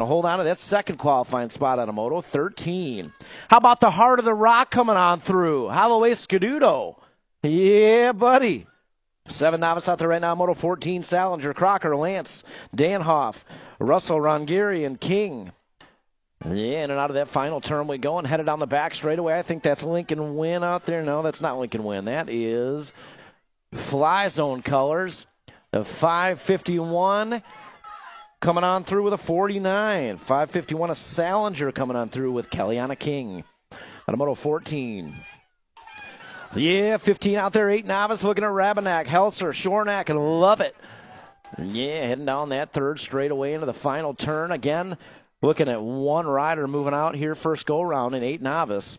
Hold on to that second qualifying spot on a Moto 13. How about the Heart of the Rock coming on through? Holloway Scuduto. Yeah, buddy. 7 novice out there right now, Moto 14, Salinger, Crocker, Lance, Danhoff, Russell, Rongeri, and King. Yeah, in and out of that final turn we go and headed down the back straightaway. I think that's Lincoln Win out there. No, that's not Lincoln Win. That is Fly Zone colors. The 551 coming on through with a 49. 551, a Salinger coming on through with Kellyanna King on a Moto 14. Yeah, 15 out there, 8 novice looking at Rabenak, Helser, Shornack, and love it. Yeah, heading down that third straightaway into the final turn. Again, looking at one rider moving out here first go-round in 8 novice.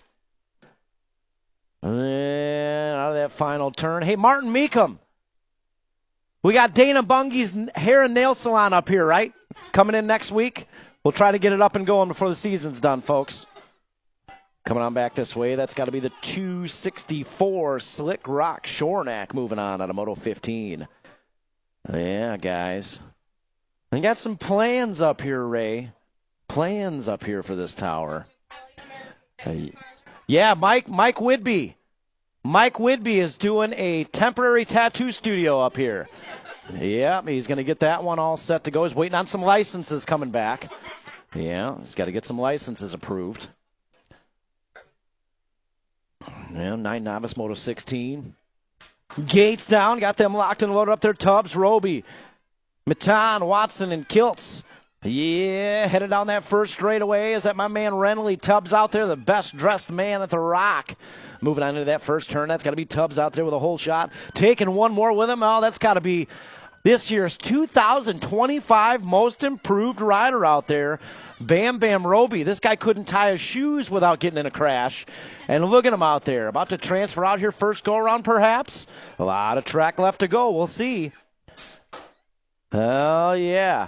And out of that final turn. Hey, Martin Meekum. We got Dana Bunge's hair and nail salon up here, right? Coming in next week. We'll try to get it up and going before the season's done, folks. Coming on back this way, that's got to be the 264 Slick Rock Shornack moving on a Moto 15. Yeah, guys. We got some plans up here, Ray. Plans up here for this tower. Yeah, Mike Whidbey. Mike Whidbey is doing a temporary tattoo studio up here. Yeah, he's going to get that one all set to go. He's waiting on some licenses coming back. Yeah, he's got to get some licenses approved. Yeah, 9 novice, Moto 16. Gates down, got them locked and loaded up there. Tubbs, Roby, Matan, Watson, and Kiltz. Yeah, headed down that first straightaway. Is that my man Renly Tubbs out there, the best dressed man at the Rock? Moving on into that first turn, that's got to be Tubbs out there with a whole shot. Taking one more with him. Oh, that's got to be this year's 2025 most improved rider out there. Bam Bam Roby. This guy couldn't tie his shoes without getting in a crash. And look at him out there. About to transfer out here first go-around, perhaps. A lot of track left to go. We'll see. Oh, yeah.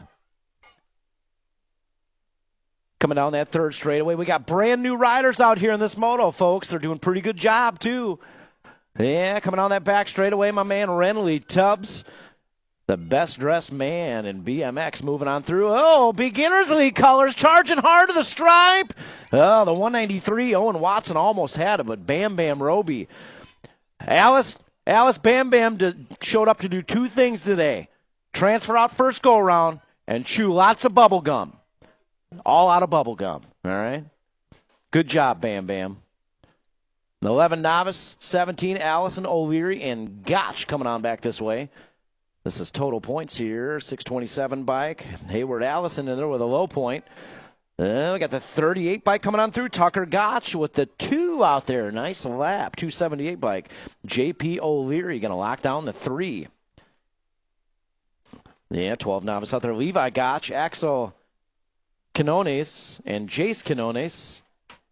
Coming down that third straightaway. We got brand new riders out here in this moto, folks. They're doing a pretty good job, too. Yeah, coming down that back straightaway, my man Renly Tubbs. The best-dressed man in BMX moving on through. Oh, Beginners League colors, charging hard to the stripe. Oh, the 193, Owen Watson almost had it, but Bam Bam Roby. Alice Bam Bam showed up to do 2 things today. Transfer out first go-around and chew lots of bubble gum. All out of bubble gum, all right? Good job, Bam Bam. 11 novice, 17, Allison O'Leary, and Gotch coming on back this way. This is total points here. 627 bike. Hayward Allison in there with a low point. We got the 38 bike coming on through. Tucker Gotch with the 2 out there. Nice lap. 278 bike. JP O'Leary going to lock down the 3. Yeah, 12 novice out there. Levi Gotch, Axel Canones, and Jace Canones.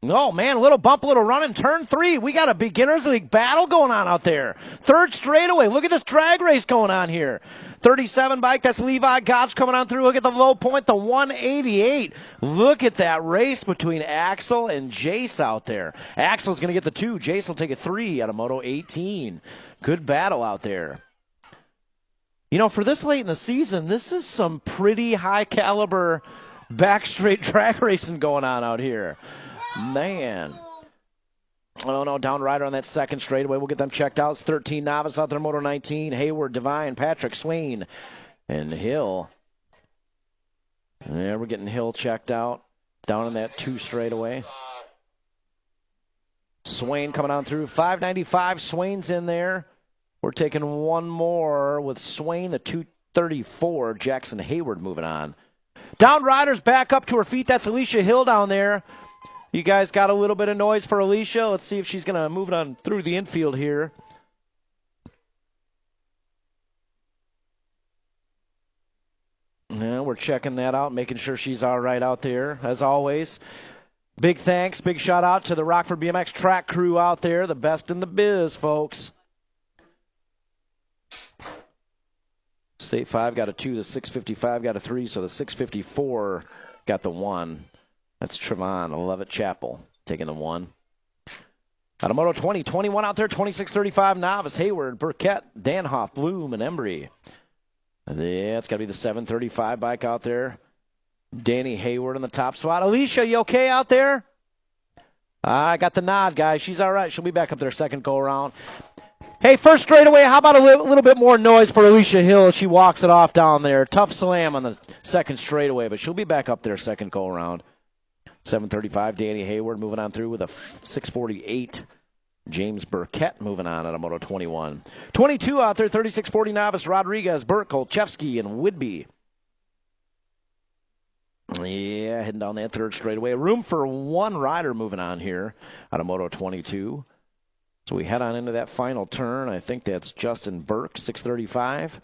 Oh, man, a little bump, a little run in turn 3. We got a Beginners League battle going on out there. Third straightaway. Look at this drag race going on here. 37 bike, that's Levi Gotch coming on through. Look at the low point, the 188. Look at that race between Axel and Jace out there. Axel's going to get the 2. Jace will take a 3 out of Moto 18. Good battle out there. You know, for this late in the season, this is some pretty high-caliber back straight drag racing going on out here. Man. Oh, no, down rider on that second straightaway. We'll get them checked out. It's 13 novice out there, Moto 19. Hayward, Devine, Patrick, Swain, and Hill. Yeah, we're getting Hill checked out down in that 2 straightaway. Swain coming on through. 595, Swain's in there. We're taking one more with Swain, the 234. Jackson Hayward moving on. Down riders back up to her feet. That's Alicia Hill down there. You guys got a little bit of noise for Alicia. Let's see if she's going to move it on through the infield here. Yeah, we're checking that out, making sure she's all right out there, as always. Big thanks, big shout out to the Rockford BMX Track crew out there, the best in the biz, folks. State 5 got a 2, the 655 got a 3, so the 654 got the 1. That's Trevon, Levitt Chapel, taking the 1. Out of Moto 20, 21 out there, 26-35 novice. Hayward, Burkett, Danhoff, Bloom, and Embry. Yeah, it's got to be the 735 bike out there. Danny Hayward in the top spot. Alicia, you okay out there? I got the nod, guys. She's all right. She'll be back up there second go-around. Hey, first straightaway, how about a little bit more noise for Alicia Hill? She walks it off down there. Tough slam on the second straightaway, but she'll be back up there second go-around. 7:35, Danny Hayward moving on through with a 6:48. James Burkett moving on at a Moto 21. 22 out there, 36:40 novice, Rodriguez, Burke, Kolchevsky, and Whidbey. Yeah, heading down that third straightaway. Room for one rider moving on here out of Moto 22. So we head on into that final turn. I think that's Justin Burke, 6:35.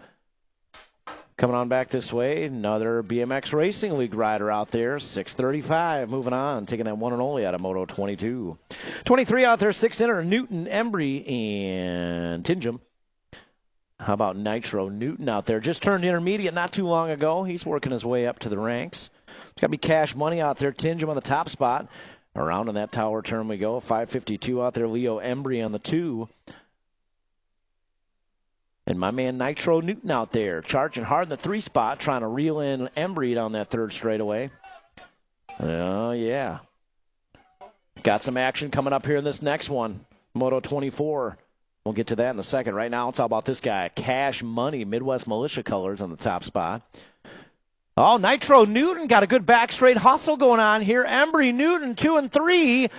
Coming on back this way, another BMX Racing League rider out there, 6:35. Moving on, taking that one and only out of Moto 22. 23 out there, 6-inner, Newton, Embry, and Tingham. How about Nitro Newton out there? Just turned intermediate not too long ago. He's working his way up to the ranks. It's got to be cash money out there. Tingham on the top spot. Around in that tower turn we go. 5:52 out there. Leo Embry on the 2. And my man Nitro Newton out there, charging hard in the 3 spot, trying to reel in Embry down that third straightaway. Oh, yeah. Got some action coming up here in this next one. Moto 24. We'll get to that in a second. Right now, it's all about this guy. Cash Money, Midwest Militia colors on the top spot. Oh, Nitro Newton got a good back straight hustle going on here. Embry Newton 2 and 3.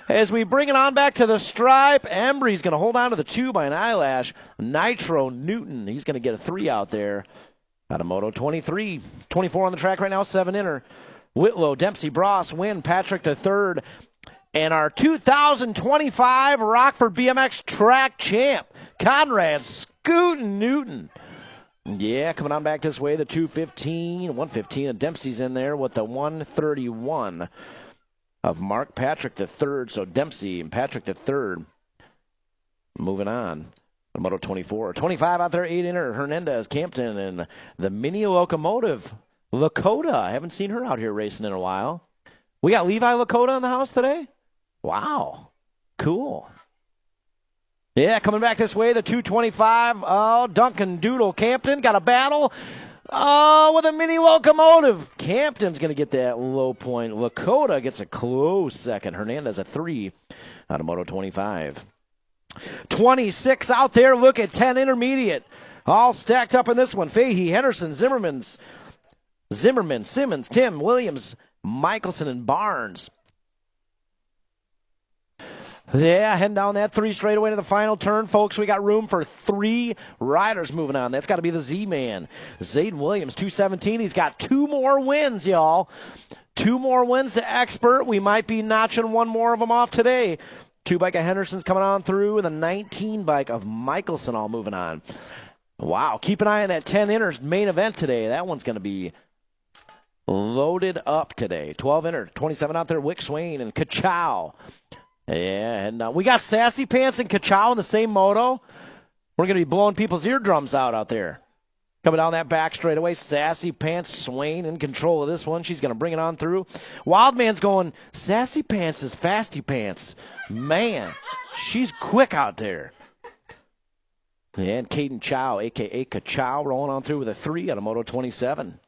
As we bring it on back to the stripe, Embry's going to hold on to the 2 by an eyelash. Nitro Newton, he's going to get a 3 out there. Out of Moto 23. 24 on the track right now, 7-inner. Whitlow, Dempsey, Bross, Wynn, Patrick the 3rd. And our 2025 Rockford BMX Track champ, Conrad Scootin' Newton. Yeah, coming on back this way, the 215, 115, and Dempsey's in there with the 131 of Mark Patrick III. So Dempsey and Patrick III moving on. Moto 24. 25 out there, 8-inner, Hernandez, Campton, and the mini locomotive, Lakota. I haven't seen her out here racing in a while. We got Levi Lakota in the house today? Wow. Cool. Yeah, coming back this way, the 225. Oh, Duncan Doodle Campton got a battle. Oh, with a mini locomotive. Campton's going to get that low point. Lakota gets a close second. Hernandez a 3 out of Moto 25. 26 out there. Look at 10 intermediate. All stacked up in this one. Fahey, Henderson, Zimmerman, Simmons, Tim, Williams, Michelson, and Barnes. Yeah, heading down that 3 straight away to the final turn, folks. We got room for 3 riders moving on. That's got to be the Z-Man. Zayden Williams, 217. He's got 2 more wins, y'all. 2 more wins to expert. We might be notching one more of them off today. 2 bike of Henderson's coming on through, and the 19 bike of Michelson all moving on. Wow, keep an eye on that 10-inner main event today. That one's going to be loaded up today. 12-inner, 27 out there, Wick Swain and Kachow. Yeah, and we got Sassy Pants and Kachow in the same moto. We're going to be blowing people's eardrums out there. Coming down that back straightaway, Sassy Pants, Swain in control of this one. She's going to bring it on through. Wildman's going, Sassy Pants is Fasty Pants. Man, she's quick out there. And Caden Chow, a.k.a. Kachow, rolling on through with a 3 out of Moto 27.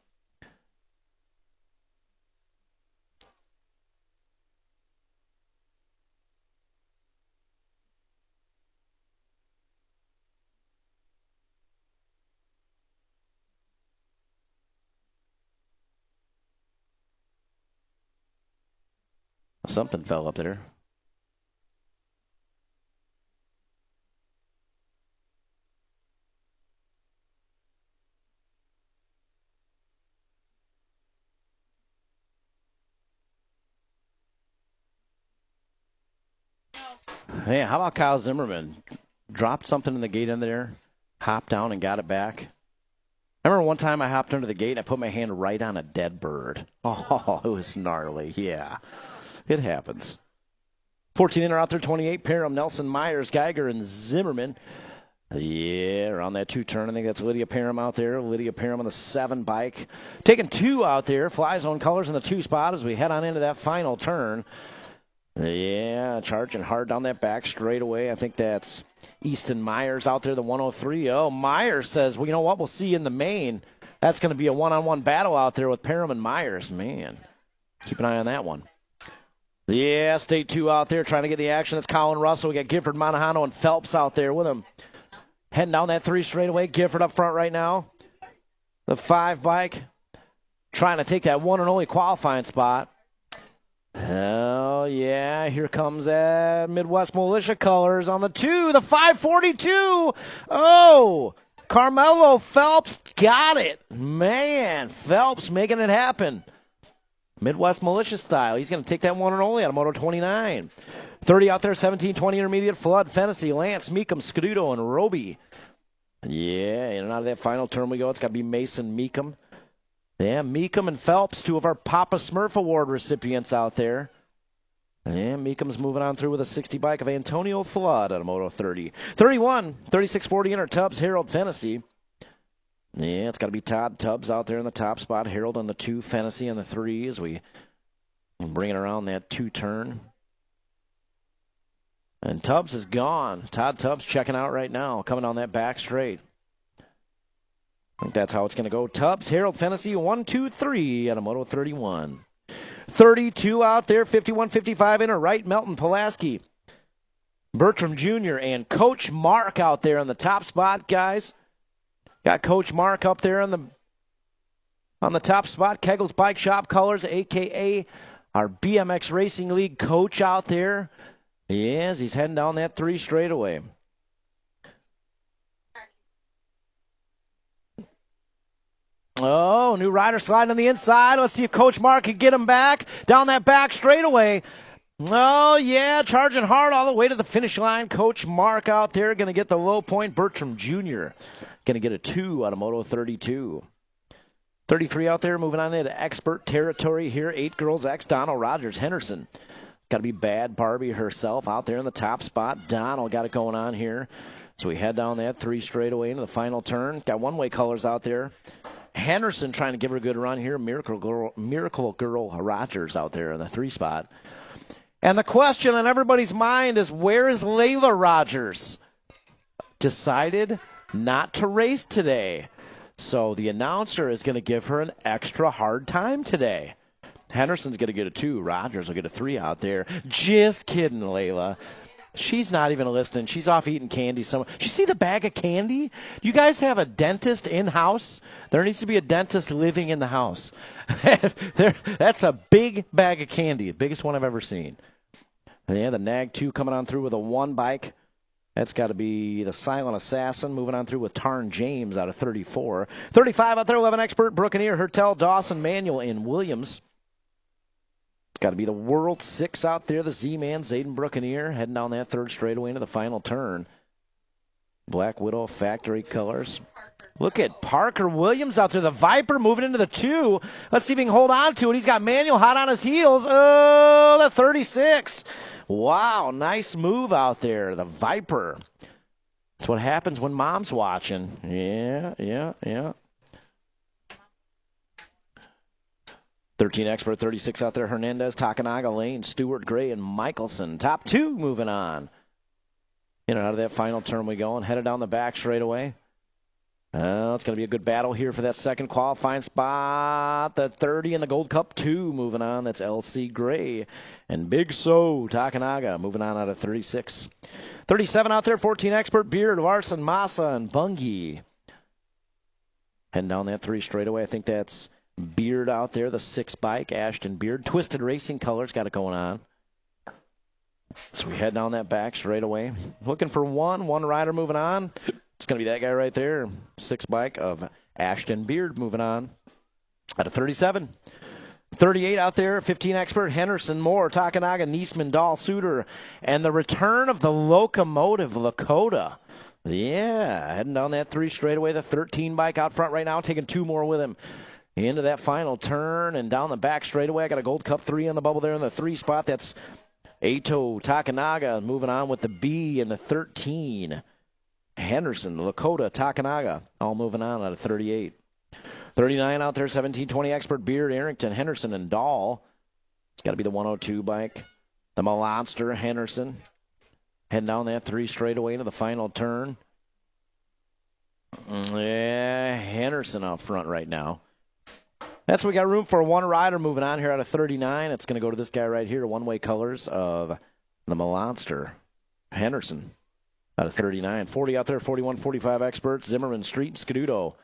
Something fell up there. Hey, how about Kyle Zimmerman? Dropped something in the gate in there, hopped down and got it back. I remember one time I hopped under the gate and I put my hand right on a dead bird. Oh, it was gnarly. Yeah, it happens. 14-inner out there, 28. Parham, Nelson, Myers, Geiger, and Zimmerman. Yeah, around that 2-turn. I think that's Lydia Parham out there. Lydia Parham on the 7 bike. Taking 2 out there. Fly Zone colors in the 2 spot as we head on into that final turn. Yeah, charging hard down that back straightaway. I think that's Easton Myers out there, the 103. Oh, Myers says, well, you know what? We'll see you in the main. That's going to be a one-on-one battle out there with Parham and Myers. Man, keep an eye on that one. Yeah, State 2 out there trying to get the action. It's Colin Russell. We got Gifford, Monahano, and Phelps out there with him. Heading down that 3 straightaway. Gifford up front right now. The 5 bike trying to take that one and only qualifying spot. Oh, yeah, here comes that Midwest Militia colors on the 2, the 542. Oh, Carmelo Phelps got it. Man, Phelps making it happen. Midwest Militia style. He's going to take that one and only out of Moto 29. 30 out there, 17-20 intermediate. Flood, Fennessy, Lance, Meekum, Scuduto, and Roby. Yeah, in and out of that final turn we go. It's got to be Mason Meekum. Yeah, Meekum and Phelps, 2 of our Papa Smurf Award recipients out there. And Meekum's moving on through with a 60 bike of Antonio Flood out of Moto 30. 31, 36-40 inner Tubbs, Harold Fennessy. Yeah, it's got to be Todd Tubbs out there in the top spot. Harold on the 2, Fennessy on the 3 as we bring it around that 2 turn. And Tubbs is gone. Todd Tubbs checking out right now, coming on that back straight. I think that's how it's going to go. Tubbs, Harold Fennessy, 1, 2, 3 out of Moto 31. 32 out there, 51-55 inner right, Melton Pulaski. Bertram Jr. and Coach Mark out there in the top spot, guys. Got Coach Mark up there on the top spot. Kegel's Bike Shop Colors, a.k.a. our BMX Racing League coach out there. Yes, he's heading down that 3 straightaway. Oh, new rider sliding on the inside. Let's see if Coach Mark can get him back down that back straightaway. Oh, yeah, charging hard all the way to the finish line. Coach Mark out there going to get the low point. Bertram Jr. going to get a 2 out of Moto 32. 33 out there, moving on into expert territory here. 8 girls X, Donald Rogers Henderson. Got to be Bad Barbie herself out there in the top spot. Donald got it going on here. So we head down that 3 straightaway into the final turn. Got one-way colors out there. Henderson trying to give her a good run here. Miracle Girl Rogers out there in the 3 spot. And the question on everybody's mind is, where is Layla Rogers? Decided not to race today. So the announcer is going to give her an extra hard time today. Henderson's going to get a 2. Rogers will get a 3 out there. Just kidding, Layla. She's not even listening. She's off eating candy somewhere. Did you see the bag of candy? You guys have a dentist in-house? There needs to be a dentist living in the house. That's a big bag of candy, the biggest one I've ever seen. And yeah, the Nag 2 coming on through with a 1 bike. That's got to be the Silent Assassin moving on through with Tarn James out of 34. 35 out there, 11 expert, Brookeneer, Hertel, Dawson, Manuel, and Williams. Got to be the World 6 out there, the Z-Man, Zayden Brookeneer, heading down that 3rd straightaway into the final turn. Black Widow factory colors. Look at Parker Williams out there, the Viper moving into the 2. Let's see if he can hold on to it. He's got Manuel hot on his heels. Oh, the 36. Wow, nice move out there, the Viper. That's what happens when Mom's watching. Yeah. 13 expert, 36 out there. Hernandez, Takanaga, Lane, Stewart, Gray, and Michelson. Top 2 moving on. In and out of that final turn we go and headed down the back straight away. It's going to be a good battle here for that second qualifying spot. The 30 in the Gold Cup 2 moving on. That's LC Gray. And Big So Takanaga moving on out of 36. 37 out there, 14 expert, Beard, Larson, Massa, and Bungie. Heading down that 3 straightaway. I think that's Beard out there, the 6 bike, Ashton Beard. Twisted Racing colors, got it going on. So we head down that back straight away. Looking for one rider moving on. It's going to be that guy right there, 6 bike of Ashton Beard moving on out of 37. 38 out there, 15 expert, Henderson, Moore, Takanaga, Niesman, Dahl, Suter, and the return of the locomotive, Lakota. Yeah, heading down that 3 straightaway, the 13 bike out front right now, taking 2 more with him. Into that final turn and down the back straightaway. I got a Gold Cup 3 on the bubble there in the 3 spot. That's Ato Takanaga moving on with the B and the 13. Henderson, Lakota, Takanaga, all moving on out of 38. 39 out there, 17-20 expert, Beard, Arrington, Henderson, and Dahl. It's got to be the 102 bike. The Monster, Henderson. Heading down that 3 straightaway into the final turn. Yeah, Henderson out front right now. That's what we got room for. One rider moving on here out of 39. It's going to go to this guy right here, one-way colors of the Monster. Henderson out of 39. 40 out there, 41, 45 experts. Zimmerman, Street, and Scaduto.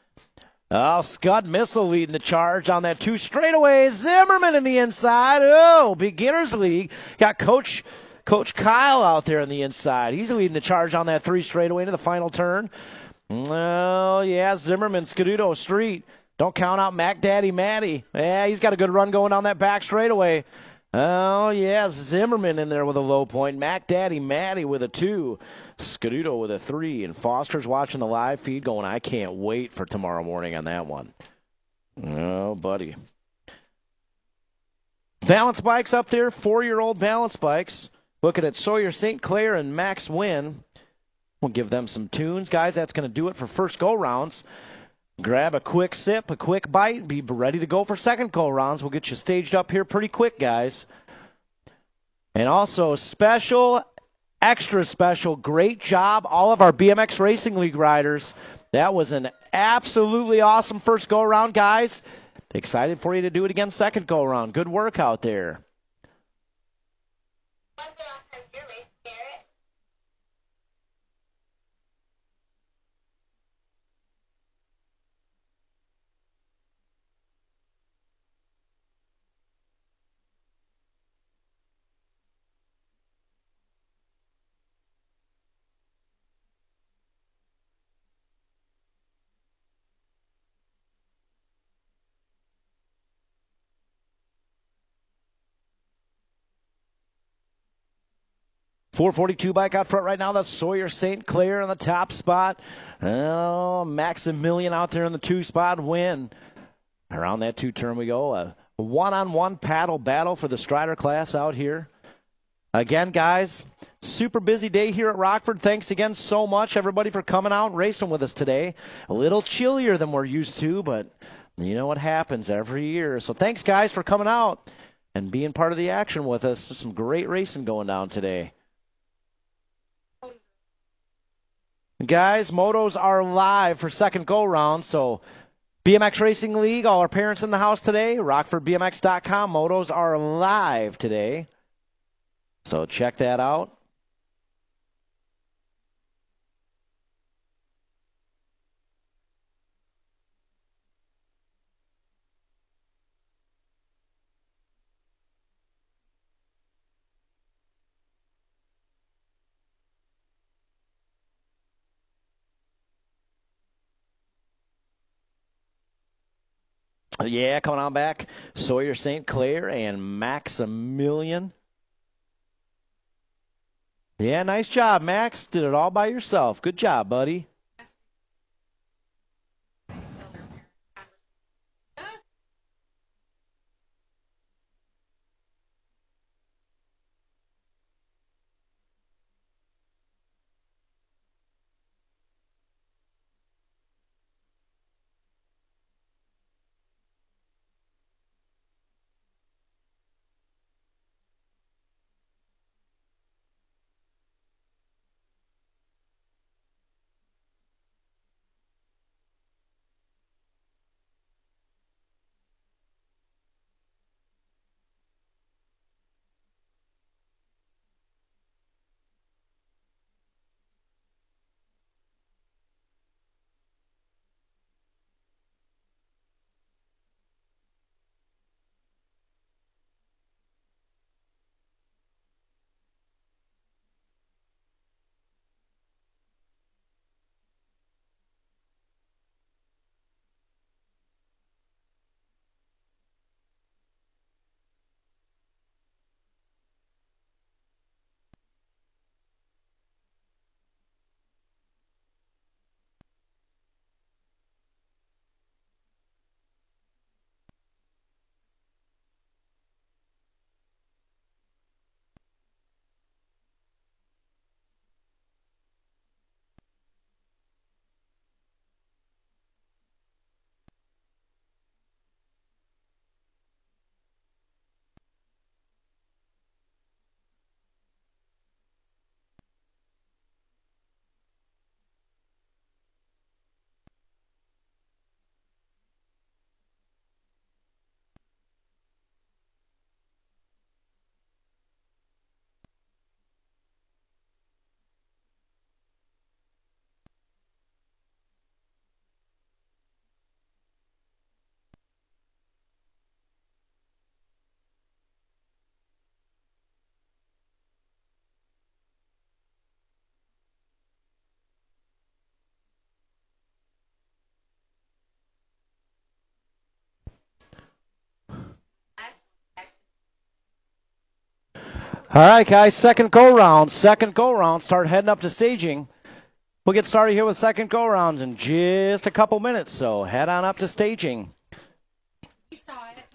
Oh, Scud Missile leading the charge on that 2 straightaways. Zimmerman in the inside. Oh, beginners league. Got Coach Kyle out there on the inside. He's leading the charge on that 3 straightaway into the final turn. Oh, yeah, Zimmerman, Scaduto, Street. Don't count out Mac Daddy Matty. Yeah, he's got a good run going down that back straightaway. Oh, yeah, Zimmerman in there with a low point. Mac Daddy Matty with a 2. Scaduto with a 3. And Foster's watching the live feed going, I can't wait for tomorrow morning on that one. Oh, buddy. Balance bikes up there, 4-year-old balance bikes. Looking at Sawyer St. Clair and Max Wynn. We'll give them some tunes. Guys, that's going to do it for first go-rounds. Grab a quick sip, a quick bite, be ready to go for second go-rounds. We'll get you staged up here pretty quick, guys. And also, extra special, great job, all of our BMX Racing League riders. That was an absolutely awesome first go-around, guys. Excited for you to do it again second go-around. Good work out there. 442 bike out front right now. That's Sawyer St. Clair in the top spot. Oh, Maximilian out there in the 2 spot. Win. Around that 2 turn we go. A one-on-one paddle battle for the Strider class out here. Again, guys, super busy day here at Rockford. Thanks again so much, everybody, for coming out and racing with us today. A little chillier than we're used to, but you know what happens every year. So thanks, guys, for coming out and being part of the action with us. Some great racing going down today. Guys, motos are live for second go-round, so BMX Racing League, all our parents in the house today, RockfordBMX.com, motos are live today, so check that out. Yeah, coming on back, Sawyer St. Clair and Maximilian. Yeah, nice job, Max. Did it all by yourself. Good job, buddy. All right, guys, second go-round. Start heading up to staging. We'll get started here with second go-rounds in just a couple minutes, so head on up to staging. We saw it.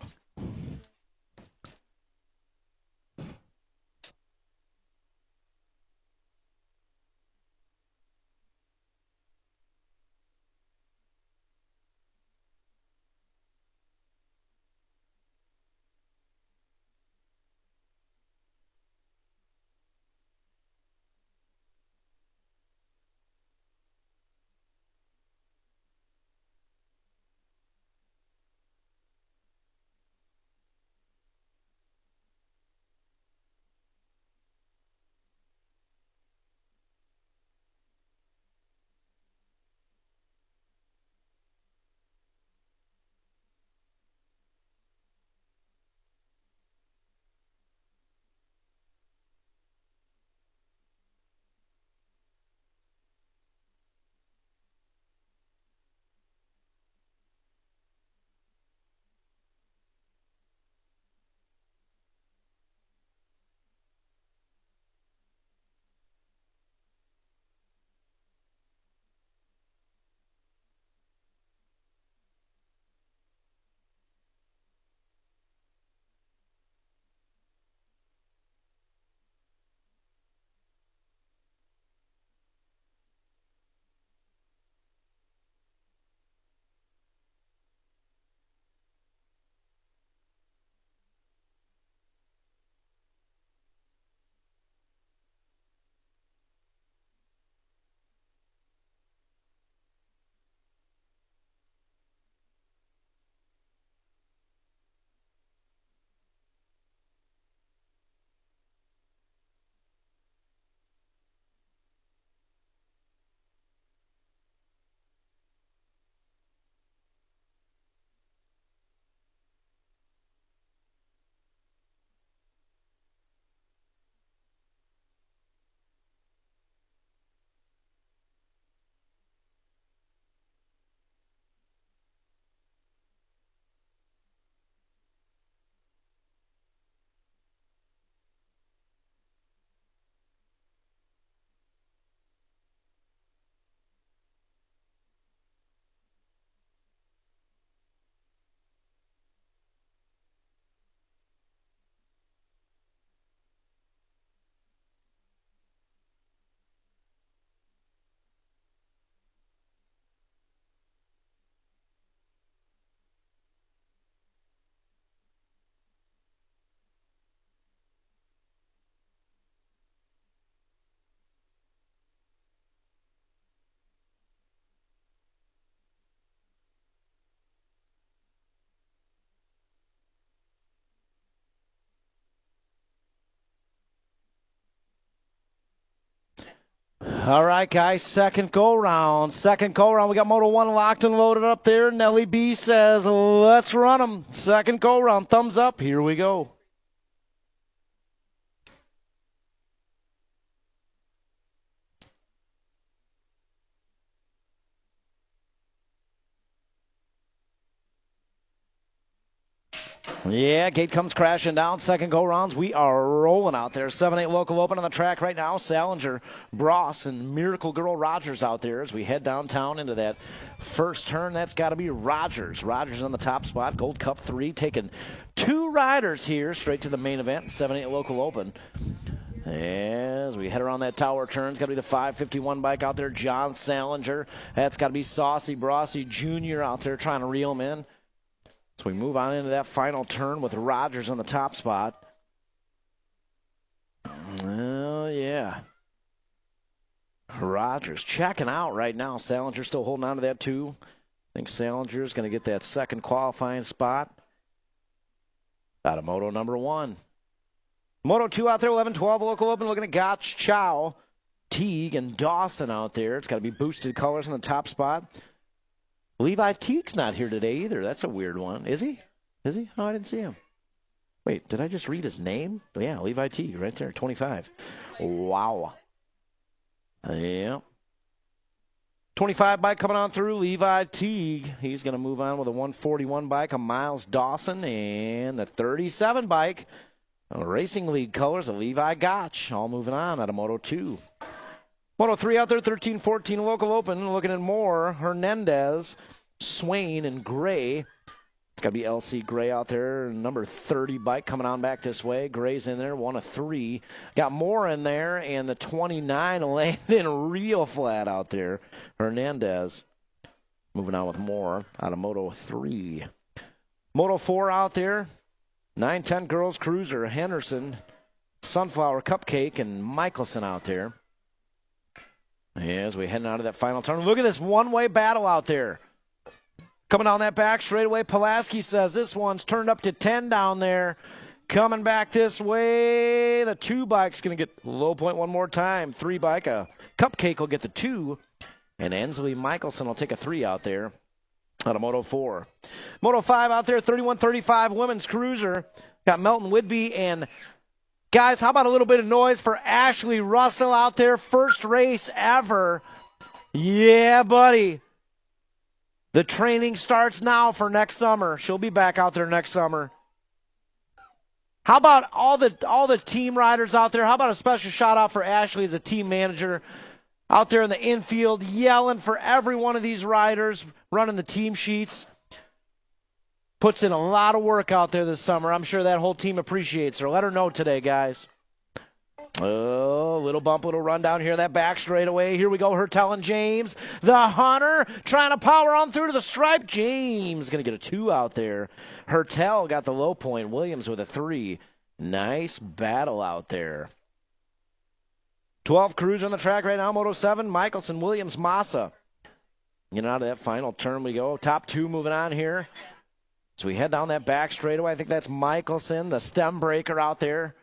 All right, guys, second go-round. We got Moto 1 locked and loaded up there. Nelly B says, let's run them. Second go-round, thumbs up. Here we go. Yeah, gate comes crashing down. Second go-rounds. We are rolling out there. 7-8 local open on the track right now. Salinger, Bross, and Miracle Girl Rogers out there as we head downtown into that first turn. That's got to be Rogers. Rogers on the top spot. Gold Cup 3 taking 2 riders here straight to the main event. 7-8 local open. As we head around that tower turn, it's got to be the 551 bike out there. John Salinger. That's got to be Saucy Brossy Jr. out there trying to reel him in. So we move on into that final turn with Rogers on the top spot. Oh, yeah. Rogers checking out right now. Salinger still holding on to that, too. I think Salinger's going to get that second qualifying spot out of Moto number 1. Moto 2 out there, 11-12 local open, looking at Gotch, Chow, Teague, and Dawson out there. It's got to be boosted colors on the top spot. Levi Teague's not here today either. That's a weird one. Is he? Is he? Oh, I didn't see him. Wait, did I just read his name? Oh, yeah, Levi Teague right there, 25. Wow. Yeah. 25 bike coming on through, Levi Teague. He's going to move on with a 141 bike, a Miles Dawson, and the 37 bike Racing League colors of Levi Gotch. All moving on out of Moto 2. Moto 3 out there, 13-14 local open. Looking at more. Hernandez, Swain, and Gray. It's got to be LC Gray out there. Number 30 bike coming on back this way. Gray's in there, 1 of 3. Got more in there, and the 29 landing real flat out there. Hernandez moving on with more out of Moto 3. Moto 4 out there. 9-10 girls cruiser. Henderson, Sunflower Cupcake, and Michelson out there. As we heading out of that final turn. Look at this one-way battle out there. Coming down that back straightaway, Pulaski says this one's turned up to 10 down there. Coming back this way, the 2 bike's going to get low point one more time. 3 bike, Cupcake will get the 2. And Ensley Michelson will take a 3 out there out of Moto 4. Moto 5 out there, 31-35 women's cruiser. Got Melton Whidbey and guys, how about a little bit of noise for Ashley Russell out there? First race ever. Yeah, buddy. The training starts now for next summer. She'll be back out there next summer. How about all the team riders out there? How about a special shout out for Ashley as a team manager out there in the infield, yelling for every one of these riders, running the team sheets. Puts in a lot of work out there this summer. I'm sure that whole team appreciates her. Let her know today, guys. Oh, little bump, little run down here, that back straightaway. Here we go, Hertel and James. The Hunter trying to power on through to the stripe. James going to get a 2 out there. Hertel got the low point. Williams with a 3. Nice battle out there. 12 crews on the track right now, Moto 7. Michelson, Williams, Massa. Getting out of that final turn we go. Top 2 moving on here. So we head down that back straightaway. I think that's Michelson, the stem breaker out there.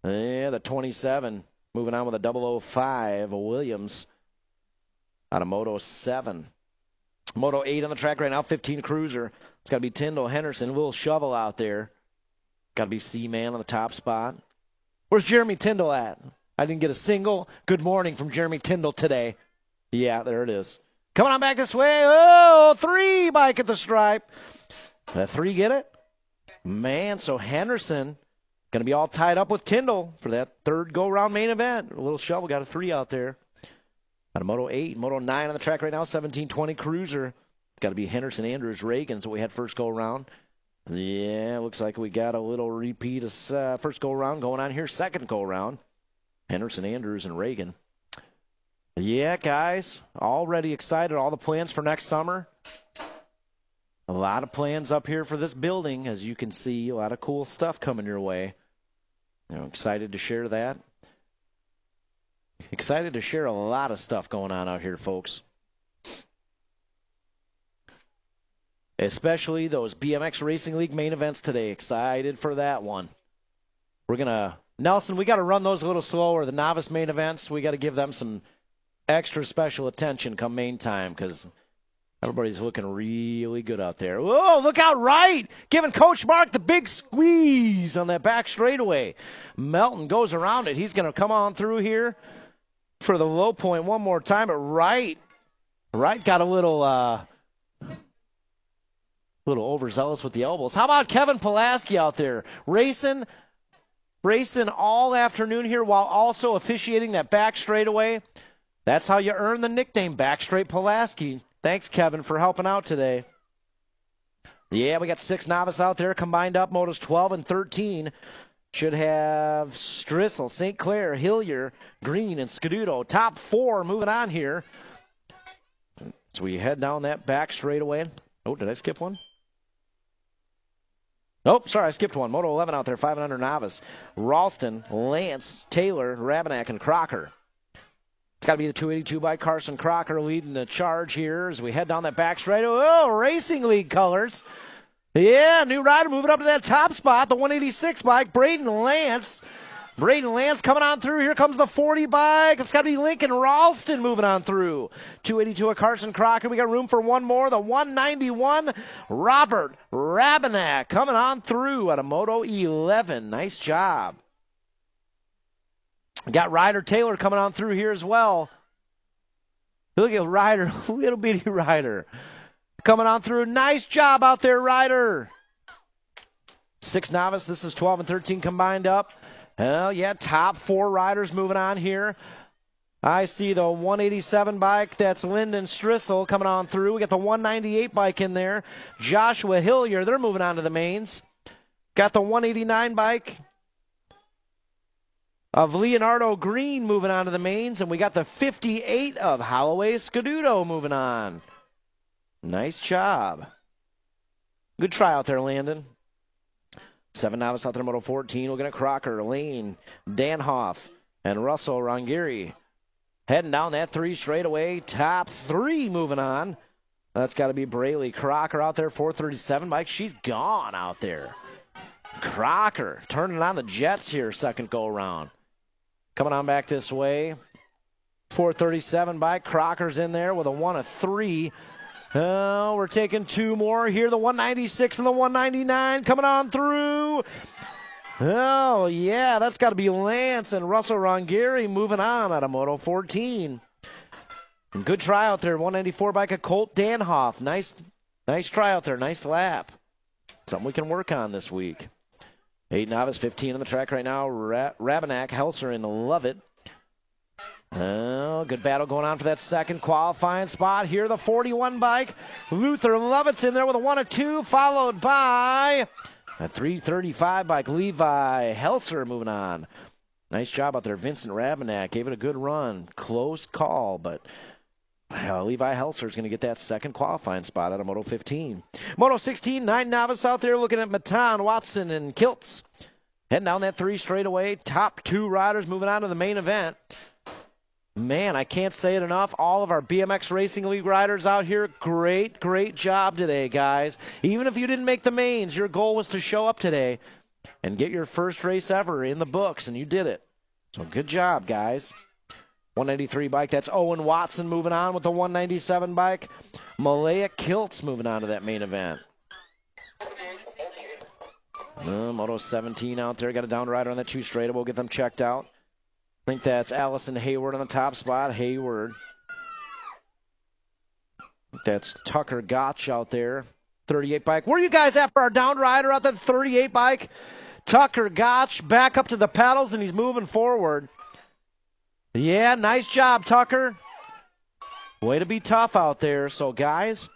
Yeah, the 27. Moving on with a 005, Williams out of Moto 7. Moto 8 on the track right now, 15 cruiser. It's got to be Tyndall, Henderson, Will Shovel out there. Got to be C-Man on the top spot. Where's Jeremy Tyndall at? I didn't get a single good morning from Jeremy Tyndall today. Yeah, there it is. Coming on back this way. Oh, 3 bike at the stripe. That 3 get it? Man, so Henderson going to be all tied up with Tyndall for that 3rd go-round main event. A little shovel got a 3 out there. Out of Moto 8, Moto 9 on the track right now, 17-20 cruiser. Got to be Henderson, Andrews, Reagan, so we had first go-round. Yeah, looks like we got a little repeat of first go-round going on here, second go-round. Henderson, Andrews, and Reagan. Yeah, guys, already excited. All the plans for next summer. A lot of plans up here for this building, as you can see. A lot of cool stuff coming your way. Excited to share that. Excited to share a lot of stuff going on out here, folks. Especially those BMX Racing League main events today. Excited for that one. Nelson, we got to run those a little slower. The novice main events, we got to give them some extra special attention come main time because everybody's looking really good out there. Whoa, look out right. Giving Coach Mark the big squeeze on that back straightaway. Melton goes around it. He's going to come on through here for the low point one more time. But Wright got a little overzealous with the elbows. How about Kevin Pulaski out there racing all afternoon here while also officiating that back straightaway? That's how you earn the nickname Backstraight Pulaski. Thanks, Kevin, for helping out today. Yeah, we got 6 novice out there combined up, Motos 12 and 13. Should have Strissel, St. Clair, Hillier, Green, and Scaduto. Top 4 moving on here. So we head down that back straightaway. Oh, did I skip one? Nope, sorry, I skipped one. Moto 11 out there, 500 novice. Ralston, Lance, Taylor, Rabenak, and Crocker. It's got to be the 282 by Carson Crocker leading the charge here as we head down that back straight. Oh, Racing League colors. Yeah, new rider moving up to that top spot, the 186 bike, Braden Lance. Braden Lance coming on through. Here comes the 40 bike. It's got to be Lincoln Ralston moving on through. 282 of Carson Crocker. We got room for one more. The 191, Robert Rabenak coming on through out of Moto 11. Nice job. Got Ryder Taylor coming on through here as well. Look at Ryder, little bitty Ryder. Coming on through. Nice job out there, Ryder. 6 novice. This is 12 and 13 combined up. Hell yeah, top 4 riders moving on here. I see the 187 bike. That's Lyndon Strissel coming on through. We got the 198 bike in there. Joshua Hillier, they're moving on to the mains. Got the 189 bike of Leonardo Green moving on to the mains. And we got the 58 of Holloway Scaduto moving on. Nice job. Good try out there, Landon. 7 novice out there, Moto 14. Looking at Crocker, Lane, Danhoff, and Russell Rangiri. Heading down that 3 straightaway. Top 3 moving on. That's got to be Braley. Crocker out there, 437 bike. She's gone out there. Crocker turning on the jets here, second go around. Coming on back this way. 437 bike. Crocker's in there with a 1 of 3. Oh, we're taking 2 more here. The 196 and the 199 coming on through. Oh, yeah, that's got to be Lance and Russell Rangiri moving on out of Moto 14. Good try out there. 194 bike of Colt Danhoff. Nice try out there. Nice lap. Something we can work on this week. 8 novice, 15 on the track right now. Rabenak, Helser, and Lovett. Oh, good battle going on for that second qualifying spot. Here, the 41 bike. Luther Lovett's in there with a 1 of 2, followed by a 335 bike. Levi Helser moving on. Nice job out there. Vincent Rabenak gave it a good run. Close call, but Levi Helser is going to get that second qualifying spot out of Moto 15. Moto 16, 9 novice out there looking at Matan, Watson, and Kiltz. Heading down that 3 straightaway. Top 2 riders moving on to the main event. Man, I can't say it enough. All of our BMX Racing League riders out here, great job today, guys. Even if you didn't make the mains, your goal was to show up today and get your first race ever in the books, and you did it. So good job, guys. 193 bike, that's Owen Watson moving on with the 197 bike. Malaya Kiltz moving on to that main event. Moto 17 out there, got a down rider on that 2 straight. We'll get them checked out. I think that's Allison Hayward on the top spot. Hayward. That's Tucker Gotch out there. 38 bike. Where are you guys at for our down rider out there? 38 bike. Tucker Gotch back up to the pedals, and he's moving forward. Yeah, nice job, Tucker. Way to be tough out there. So, guys,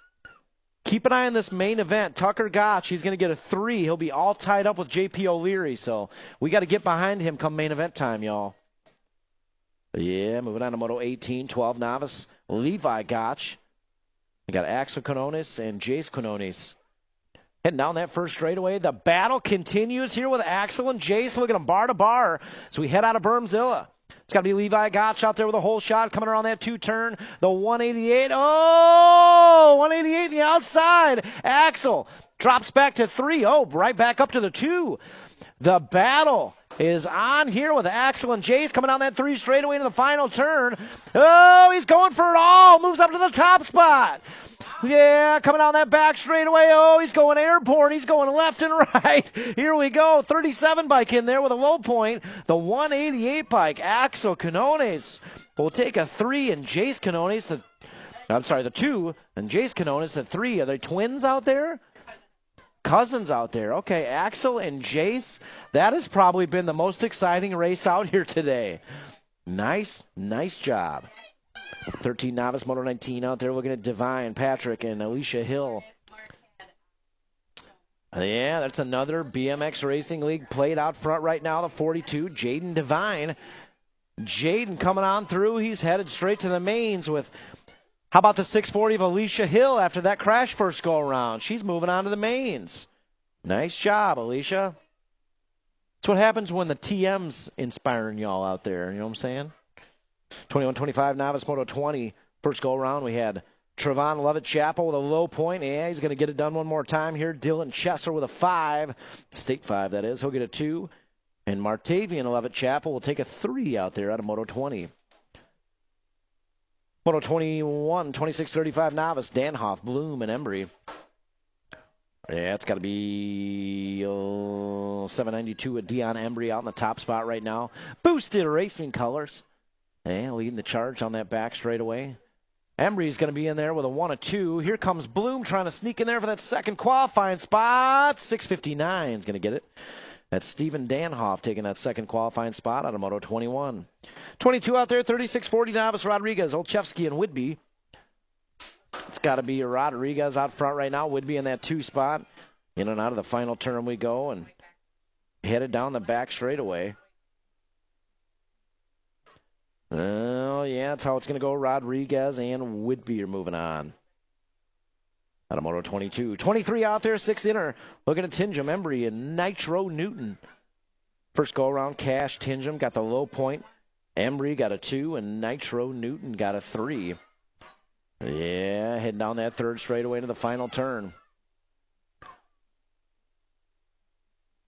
keep an eye on this main event. Tucker Gotch, he's going to get a 3. He'll be all tied up with J.P. O'Leary. So we got to get behind him come main event time, y'all. Yeah, moving on to Moto 18, 12 novice. Levi Gotch. We got Axel Canonis and Jace Canonis. Heading down that first straightaway. The battle continues here with Axel and Jace. Look at them bar to bar. So we head out of Bermzilla. It's got to be Levi Gotch out there with a whole shot coming around that 2-turn. The 188. Oh, 188 the outside. Axel drops back to 3. Oh, right back up to the 2. The battle is on here with Axel and Jace coming down that 3 straightaway into the final turn. Oh, he's going for it all. Moves up to the top spot. Yeah, coming down that back straightaway. Oh, he's going airborne. He's going left and right. Here we go. 37 bike in there with a low point. The 188 bike, Axel Canones, will take a 3, and Jace Canones, the 2, and Jace Canones, the 3. Are they twins out there? Cousins out there. Okay, Axel and Jace, that has probably been the most exciting race out here today. Nice job. 13 novice, Moto 19 out there looking at Divine, Patrick, and Alicia Hill. Yeah, that's another BMX Racing League played out front right now, the 42, Jaden Divine. Jaden coming on through. He's headed straight to the mains with, how about the 640 of Alicia Hill after that crash first go around? She's moving on to the mains. Nice job, Alicia. That's what happens when the TM's inspiring y'all out there. You know what I'm saying? 21-25 novice, Moto 20. First go around, we had Trevon Lovett-Chapel with a low point. Yeah, he's going to get it done one more time here. Dylan Chesser with a 5. State 5, that is. He'll get a 2. And Martavian Lovett-Chapel will take a 3 out there out of Moto 20. Moto 21, 26-35 novice, Danhoff, Bloom, and Embry. Yeah, it's got to be 792 with Dion Embry out in the top spot right now. Boosted Racing colors. And leading the charge on that back straightaway. Embry's going to be in there with a 1 of 2. Here comes Bloom trying to sneak in there for that second qualifying spot. 6:59 is going to get it. That's Steven Danhoff taking that second qualifying spot out of Moto 21. 22 out there, 36-40 novice Rodriguez, Olszewski, and Whidbey. It's got to be Rodriguez out front right now. Whidbey in that 2 spot. In and out of the final turn we go and headed down the back straightaway. Oh, yeah, that's how it's going to go. Rodriguez and Whidbey are moving on. Out of Moto 22. 23 out there, 6 inner. Looking at Tingham, Embry, and Nitro Newton. First go around, Cash Tingham got the low point. Embry got a 2, and Nitro Newton got a 3. Yeah, heading down that third straightaway to the final turn.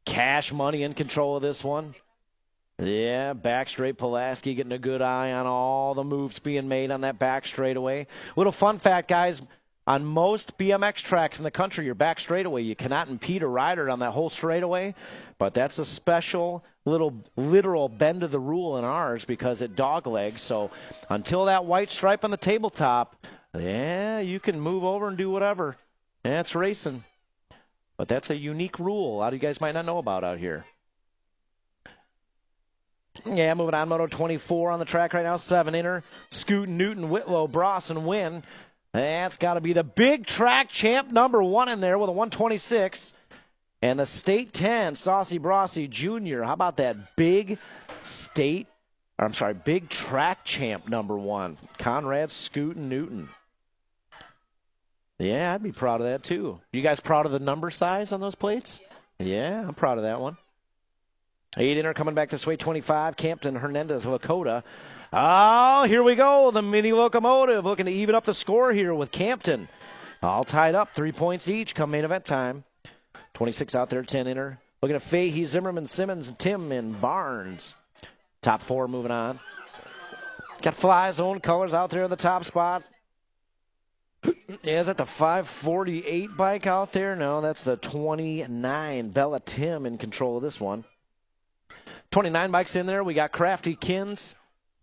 Cash Money in control of this one. Yeah, back straight Pulaski getting a good eye on all the moves being made on that back straightaway. Little fun fact, guys. On most BMX tracks in the country, your back straightaway, you cannot impede a rider on that whole straightaway. But that's a special little literal bend of the rule in ours because it doglegs. So until that white stripe on the tabletop, yeah, you can move over and do whatever. Yeah, it's racing. But that's a unique rule a lot of you guys might not know about out here. Yeah, moving on, Moto 24 on the track right now. 7 inner. Scoot, Newton, Whitlow, Bross, and Wynn. That's got to be the big track champ number 1 in there with a 126. And the state 10, Saucy Brossy Jr. How about that big big track champ number 1, Conrad Scoot and Newton. Yeah, I'd be proud of that too. You guys proud of the number size on those plates? Yeah, I'm proud of that one. 8 inner coming back this way, 25, Campton, Hernandez, Lakota. Oh, here we go. The mini locomotive looking to even up the score here with Campton. All tied up, 3 points each come main event time. 26 out there, 10 inner. Looking at Fahey, Zimmerman, Simmons, Tim, and Barnes. Top 4 moving on. Got Fly Zone colors out there in the top spot. Yeah, is that the 548 bike out there? No, that's the 29. Bella Tim in control of this one. 29 bikes in there. We got Crafty Kins.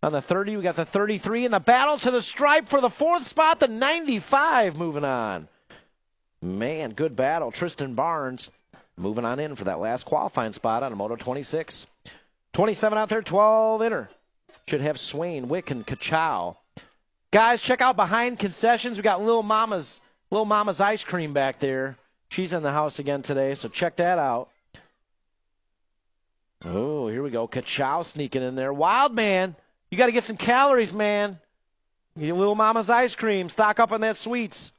On the 30, we got the 33 in the battle to the stripe for the 4th spot, the 95 moving on. Man, good battle. Tristan Barnes moving on in for that last qualifying spot on a Moto 26. 27 out there, 12 inner. Should have Swain, Wick, and Kachow. Guys, check out behind concessions. We got Lil Mama's Ice Cream back there. She's in the house again today, so check that out. Oh, here we go. Kachow sneaking in there. Wild man. You got to get some calories, man. Get Little Mama's Ice Cream. Stock up on that sweets.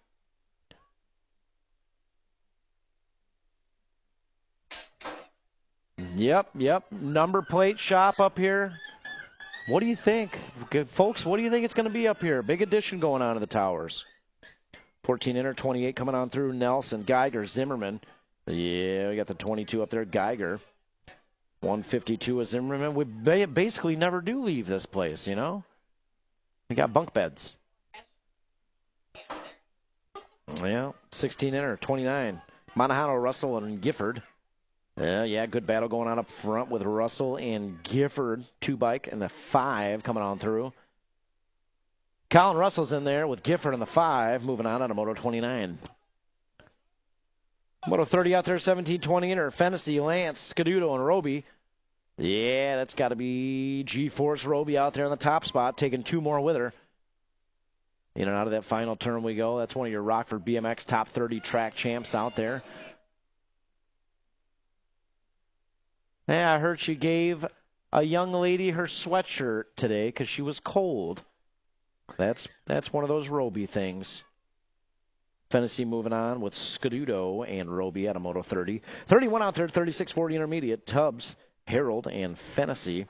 Yep. Number plate shop up here. What do you think? Good folks, what do you think it's going to be up here? Big addition going on to the towers. 14 inner, 28 coming on through. Nelson, Geiger, Zimmerman. Yeah, we got the 22 up there, Geiger. 152 is Zimmerman. We basically never do leave this place, you know? We got bunk beds. Yeah, 16 inner, 29. Monahano, Russell, and Gifford. Yeah, good battle going on up front with Russell and Gifford, 2 bike, and the 5 coming on through. Colin Russell's in there with Gifford and the 5, moving on a Moto 29. Moto 30 out there, 17-20 inner. Fennessy, Lance, Scaduto, and Roby. Yeah, that's got to be G-Force Roby out there in the top spot, taking 2 more with her. In and out of that final turn we go. That's one of your Rockford BMX top 30 track champs out there. Yeah, I heard she gave a young lady her sweatshirt today because she was cold. That's one of those Roby things. Fennessy moving on with Scaduto and Roby at a Moto 30. 31 out there, 36-40 intermediate. Tubbs, Harold, and Fennessy.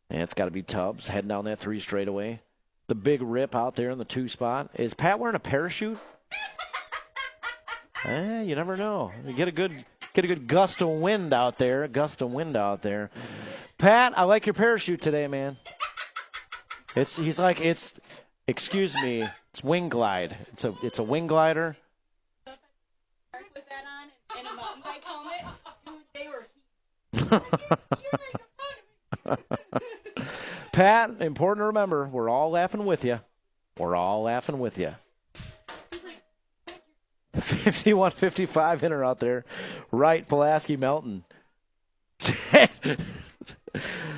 And it's got to be Tubbs heading down that 3 straightaway. The big rip out there in the 2 spot. Is Pat wearing a parachute? You never know. You get a good gust of wind out there. Pat, I like your parachute today, man. Excuse me, it's wing glide. It's a wing glider. Put that on and a mountain bike helmet. Dude, they were Pat, important to remember, we're all laughing with you. We're all laughing with you. 51-55 hitter out there. Wright, Pulaski, Melton.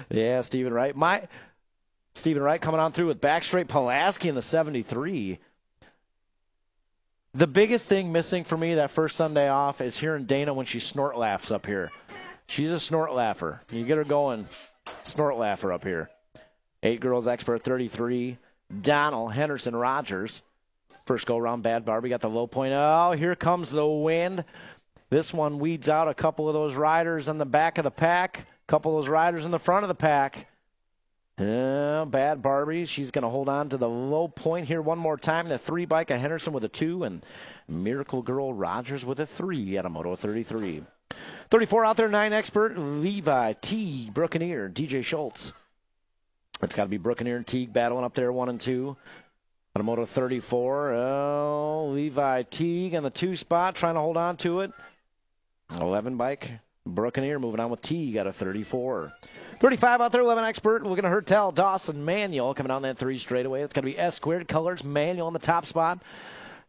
Yeah, Stephen Wright. Stephen Wright coming on through with back straight Pulaski in the 73. The biggest thing missing for me that first Sunday off is hearing Dana when she snort laughs up here. She's a snort laugher. You get her going, snort laugher up here. 8 girls expert 33. Donnell, Henderson, Rogers. First go around bad Barbie got the low point. Oh, here comes the wind. This one weeds out a couple of those riders on the back of the pack. A couple of those riders in the front of the pack. Bad Barbie. She's going to hold on to the low point here one more time. The 3 bike of Henderson with a 2 and Miracle Girl Rogers with a 3 at a Moto 33. 34 out there, 9 expert. Levi, T, Brookeneer, DJ Schultz. It's got to be Brookeneer and Teague battling up there 1 and 2. On a Moto 34. Oh, Levi, Teague on the 2 spot trying to hold on to it. 11 bike. Brookeneer moving on with Teague at a 34. 35 out there, 11 expert. Looking at Hertel, Dawson, Manuel coming down that 3 straightaway. It's going to be S squared colors. Manuel on the top spot.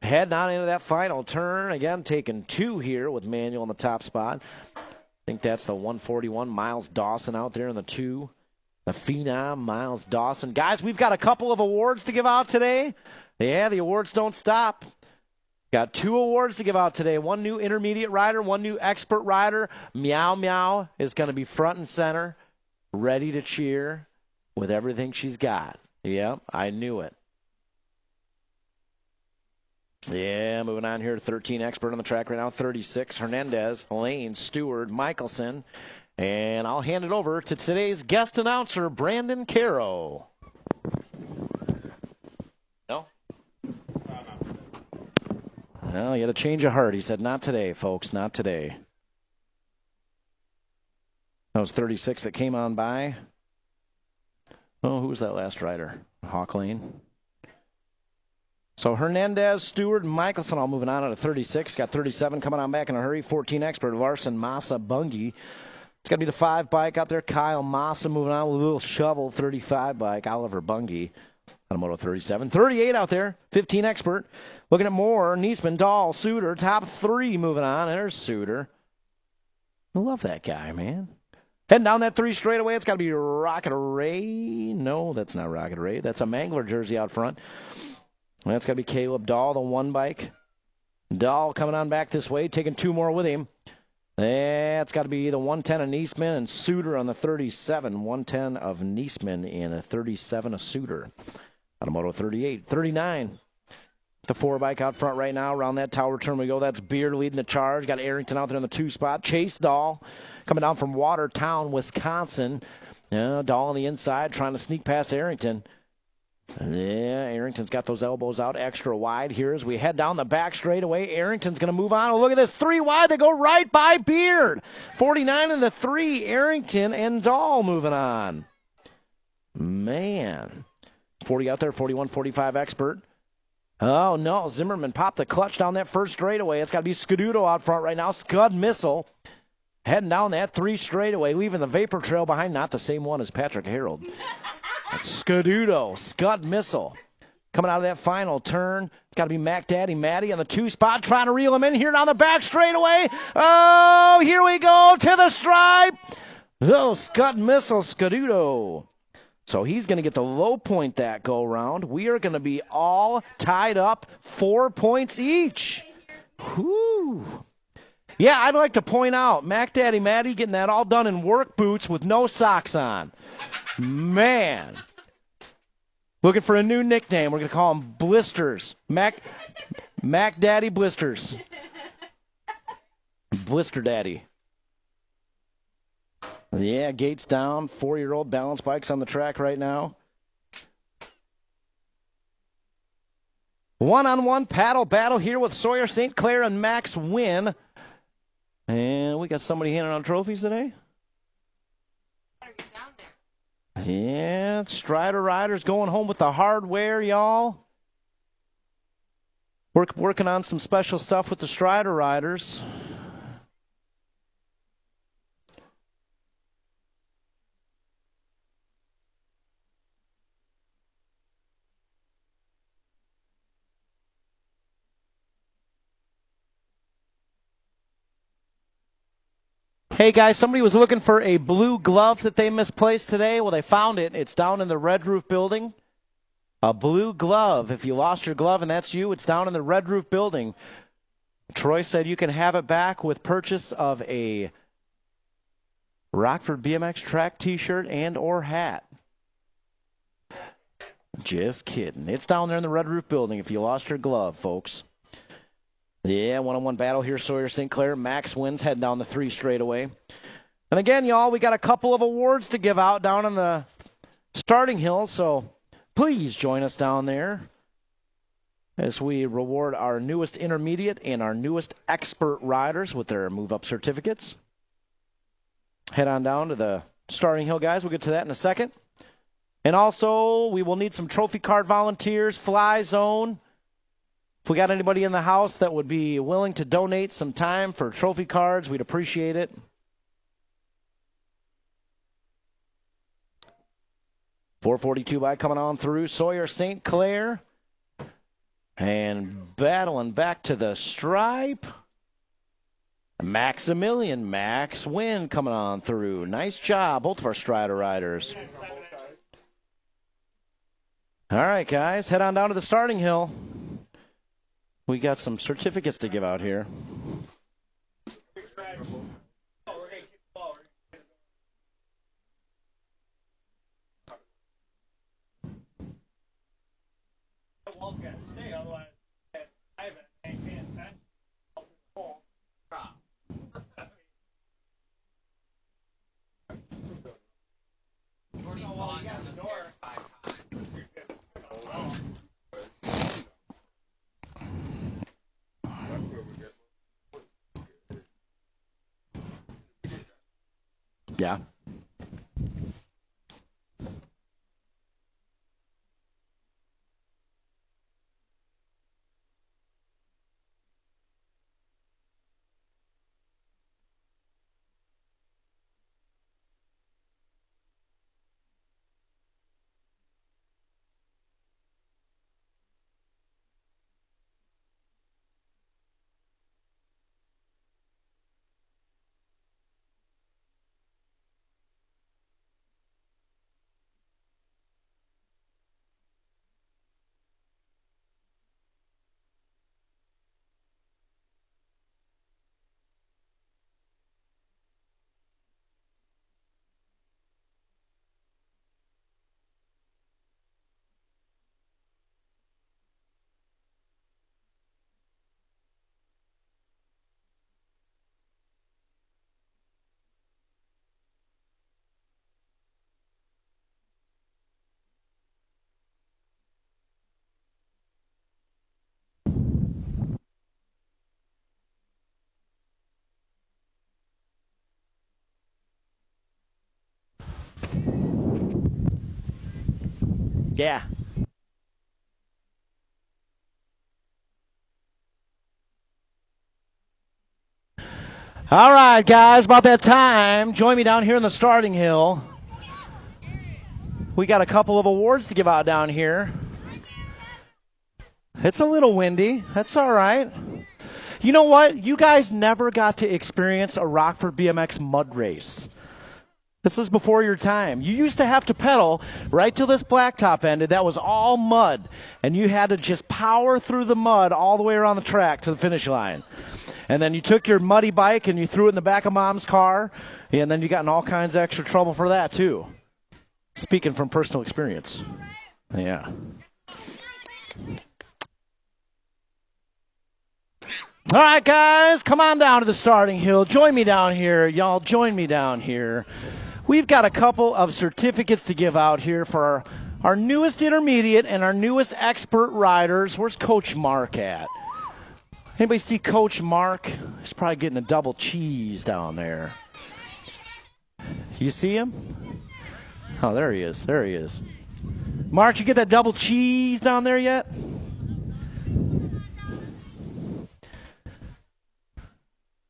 Heading on into that final turn. Again, taking 2 here with Manuel on the top spot. I think that's the 141 Miles Dawson out there in the 2. The Phenom Miles Dawson. Guys, we've got a couple of awards to give out today. Yeah, the awards don't stop. Got 2 awards to give out today. 1 new intermediate rider, 1 new expert rider. Meow Meow is going to be front and center, ready to cheer with everything she's got. Yep, I knew it. Yeah, moving on here to 13 expert on the track right now. 36, Hernandez, Lane, Stewart, Michelson. And I'll hand it over to today's guest announcer, Brandon Caro. No? Well, he had a change of heart. He said, not today, folks, not today. That was 36 that came on by. Oh, who was that last rider? Hawk Lane. So Hernandez, Stewart, and Michelson all moving on at a 36. Got 37 coming on back in a hurry. 14 expert, Larson, Massa, Bungie. It's got to be the 5 bike out there. Kyle Massa moving on with a little shovel. 35 bike, Oliver Bungie on a Moto 37. 38 out there. 15 expert. Looking at more. Niesman, Dahl, Suter. Top 3 moving on. There's Suter. I love that guy, man. Heading down that 3 straightaway. It's got to be Rocket Ray. No, that's not Rocket Ray. That's a Mangler jersey out front. That's got to be Caleb Dahl, the 1 bike. Dahl coming on back this way, taking 2 more with him. That's got to be the 110 of Niesman and Suter on the 37. 110 of Niesman and a 37 of Suter. On a Moto 38. 39. The 4 bike out front right now. Around that tower turn we go. That's Beard leading the charge. Got Arrington out there in the 2 spot. Chase Dahl coming down from Watertown, Wisconsin. Dahl on the inside trying to sneak past Arrington. Yeah, Arrington's got those elbows out extra wide here as we head down the back straightaway. Arrington's going to move on. Oh, look at this. 3 wide. They go right by Beard. 49 and the 3. Arrington and Dahl moving on. Man. 40 out there. 41, 45 expert. Oh, no. Zimmerman popped the clutch down that first straightaway. It's got to be Scuduto out front right now. Scud Missile. Heading down that 3 straightaway, leaving the vapor trail behind. Not the same one as Patrick Harold. That's Scuduto, Scud Missile. Coming out of that final turn, it's got to be Mac Daddy Matty on the 2 spot, trying to reel him in here down the back straightaway. Oh, here we go to the stripe. Oh, Scud Missile, Scuduto. So he's going to get the low point that go round. We are going to be all tied up 4 points each. Whew. Yeah, I'd like to point out, Mac Daddy Matty getting that all done in work boots with no socks on. Man. Looking for a new nickname. We're going to call him Blisters. Mac Daddy Blisters. Blister Daddy. Yeah, gates down. 4-year-old balance bikes on the track right now. One-on-one paddle battle here with Sawyer St. Clair and Max Wynn. And we got somebody handing out trophies today. Yeah, Strider Riders going home with the hardware, y'all. Working on some special stuff with the Strider Riders. Hey, guys, somebody was looking for a blue glove that they misplaced today. Well, they found it. It's down in the Red Roof building. A blue glove. If you lost your glove and that's you, it's down in the Red Roof building. Troy said you can have it back with purchase of a Rockford BMX Track t-shirt and or hat. Just kidding. It's down there in the Red Roof building if you lost your glove, folks. Yeah, one-on-one battle here. Sawyer St. Clair. Max wins, heading down the 3 straightaway. And again, y'all, we got a couple of awards to give out down on the starting hill, so please join us down there as we reward our newest intermediate and our newest expert riders with their move-up certificates. Head on down to the starting hill, guys. We'll get to that in a second. And also, we will need some trophy card volunteers, fly zone. If we got anybody in the house that would be willing to donate some time for trophy cards, we'd appreciate it. .442 by coming on through. Sawyer St. Clair. And battling back to the stripe. Maximilian, Max Win coming on through. Nice job, both of our Strider riders. All right, guys, head on down to the starting hill. We got some certificates to give out here. Yeah. Yeah. All right, guys, about that time. Join me down here in the starting hill. We got a couple of awards to give out down here. It's a little windy. That's all right. You know what? You guys never got to experience a Rockford BMX mud race. This is before your time. You used to have to pedal right till this blacktop ended. That was all mud. And you had to just power through the mud all the way around the track to the finish line. And then you took your muddy bike and you threw it in the back of Mom's car. And then you got in all kinds of extra trouble for that, too. Speaking from personal experience. Yeah. All right, guys, come on down to the starting hill. Join me down here. Y'all join me down here. We've got a couple of certificates to give out here for our newest intermediate and our newest expert riders. Where's Coach Mark at? Anybody see Coach Mark? He's probably getting a double cheese down there. You see him? Oh, there he is. There he is. Mark, you get that double cheese down there yet?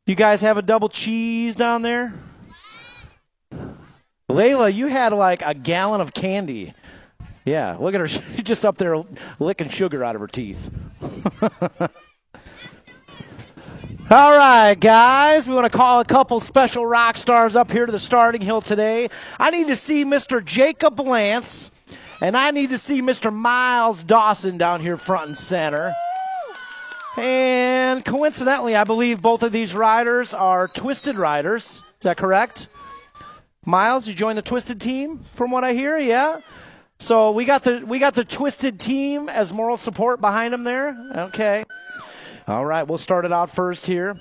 You guys have a double cheese down there? Layla, you had like a gallon of candy. Yeah, look at her. She's just up there licking sugar out of her teeth. All right, guys, we want to call a couple special rock stars up here to the starting hill today. I need to see Mr. Jacob Lance, and I need to see Mr. Miles Dawson down here front and center. And coincidentally, I believe both of these riders are Twisted riders. Is that correct? Miles, you joined the Twisted team from what I hear, yeah? So we got the Twisted team as moral support behind them there. Okay. All right, we'll start it out first here.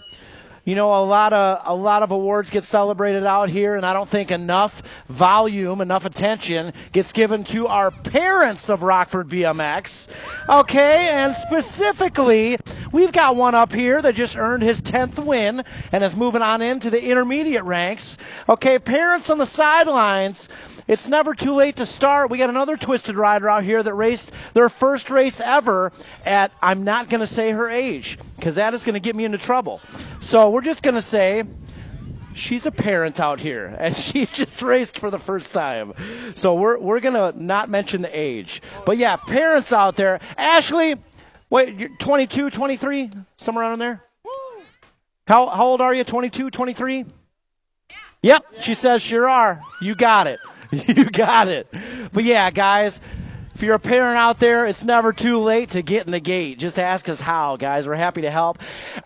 You know, a lot of awards get celebrated out here, and I don't think enough volume, enough attention gets given to our parents of Rockford BMX. Okay, and specifically, we've got one up here that just earned his 10th win and is moving on into the intermediate ranks. Okay, parents on the sidelines, it's never too late to start. We got another Twisted rider out here that raced their first race ever at, I'm not going to say her age, because that is going to get me into trouble. So we're just going to say she's a parent out here, and she just raced for the first time. So we're going to not mention the age. But, yeah, parents out there. Ashley, wait, you're 22, 23, somewhere around there? How old are you, 22, 23? Yep, she says sure are. You got it. You got it. But, yeah, guys, if you're a parent out there, it's never too late to get in the gate. Just ask us how, guys. We're happy to help.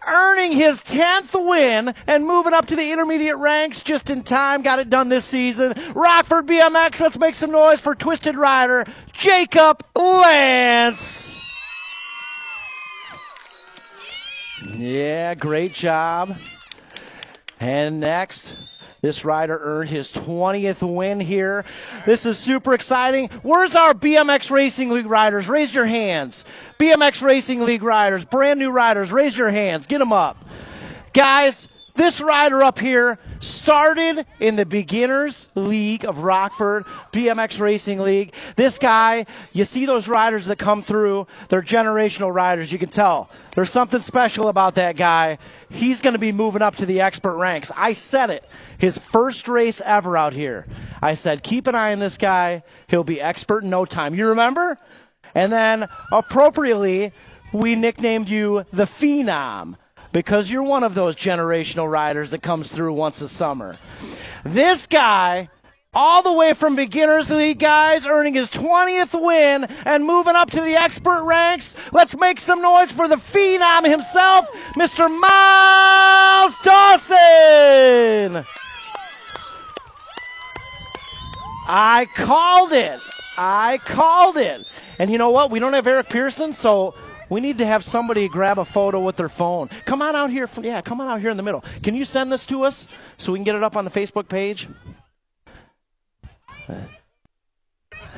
Earning his 10th win and moving up to the intermediate ranks just in time. Got it done this season. Rockford BMX, let's make some noise for Twisted rider Jacob Lance. Yeah, great job. And next, this rider earned his 20th win here. This is super exciting. Where's our BMX Racing League riders? Raise your hands. BMX Racing League riders, brand new riders, raise your hands. Get them up. Guys, this rider up here started in the Beginners League of Rockford, BMX Racing League. This guy, you see those riders that come through, they're generational riders. You can tell there's something special about that guy. He's going to be moving up to the expert ranks. I said it. His first race ever out here. I said, keep an eye on this guy. He'll be expert in no time. You remember? And then, appropriately, we nicknamed you the Phenom, because you're one of those generational riders that comes through once a summer. This guy, all the way from Beginners League, guys, earning his 20th win and moving up to the expert ranks. Let's make some noise for the Phenom himself, Mr. Miles Dawson. I called it. And you know what? We don't have Eric Pearson, so we need to have somebody grab a photo with their phone. Come on out here. Come on out here in the middle. Can you send this to us so we can get it up on the Facebook page?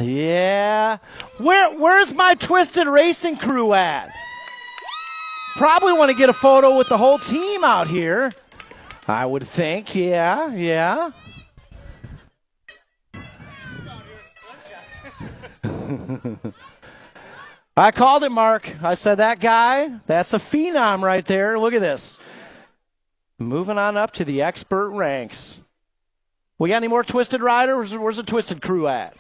Yeah. Where's my Twisted Racing crew at? Probably want to get a photo with the whole team out here. I would think. Yeah. I called it, Mark. I said, that guy, that's a Phenom right there. Look at this. Moving on up to the expert ranks. We got any more Twisted riders? Where's the Twisted crew at?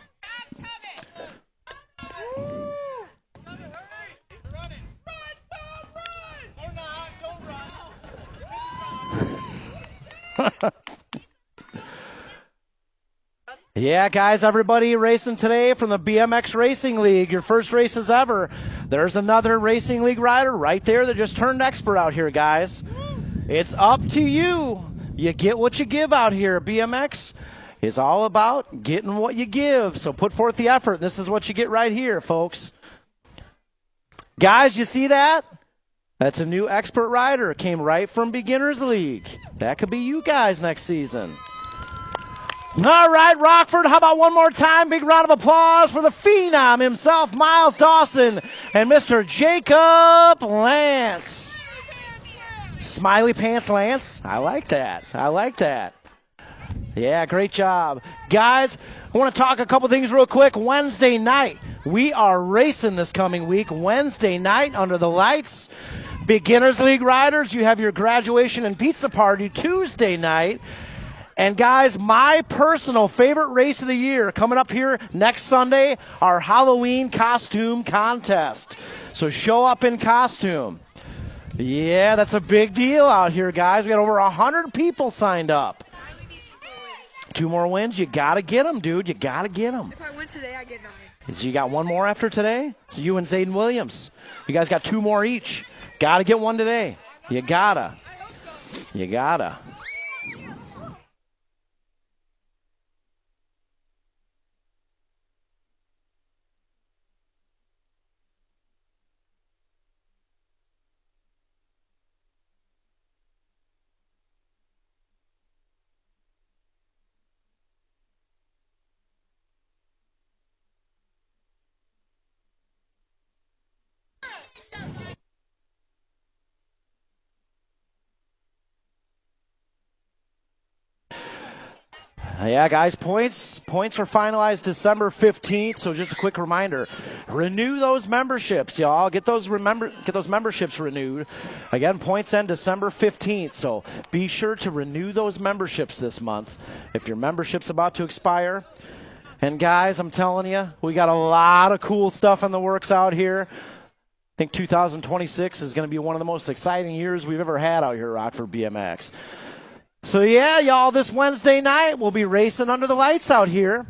Yeah, guys, everybody racing today from the BMX Racing League. Your first races ever. There's another Racing League rider right there that just turned expert out here, guys. It's up to you. You get what you give out here. BMX is all about getting what you give. So put forth the effort. This is what you get right here, folks. Guys, you see that? That's a new expert rider. Came right from Beginners League. That could be you guys next season. All right, Rockford, how about one more time? Big round of applause for the Phenom himself, Miles Dawson, and Mr. Jacob Lance. Smiley Pants Lance. I like that. Yeah, great job. Guys, I want to talk a couple things real quick. Wednesday night, we are racing this coming week. Wednesday night under the lights. Beginners League riders, you have your graduation and pizza party Tuesday night. And, guys, my personal favorite race of the year coming up here next Sunday, our Halloween costume contest. So show up in costume. Yeah, that's a big deal out here, guys. We got over 100 people signed up. I only need 2 more wins. 2 more wins? You got to get them, dude. You got to get them. If I win today, I get 9. So you got one more after today? So you and Zayden Williams. You guys got 2 more each. Got to get one today. You got to. You got to. Yeah, guys, points are finalized December 15th, so just a quick reminder, renew those memberships, y'all. Get those memberships renewed. Again, points end December 15th, so be sure to renew those memberships this month if your membership's about to expire. And guys, I'm telling you, we got a lot of cool stuff in the works out here. I think 2026 is going to be one of the most exciting years we've ever had out here at Rockford BMX. So yeah, y'all, this Wednesday night we'll be racing under the lights out here.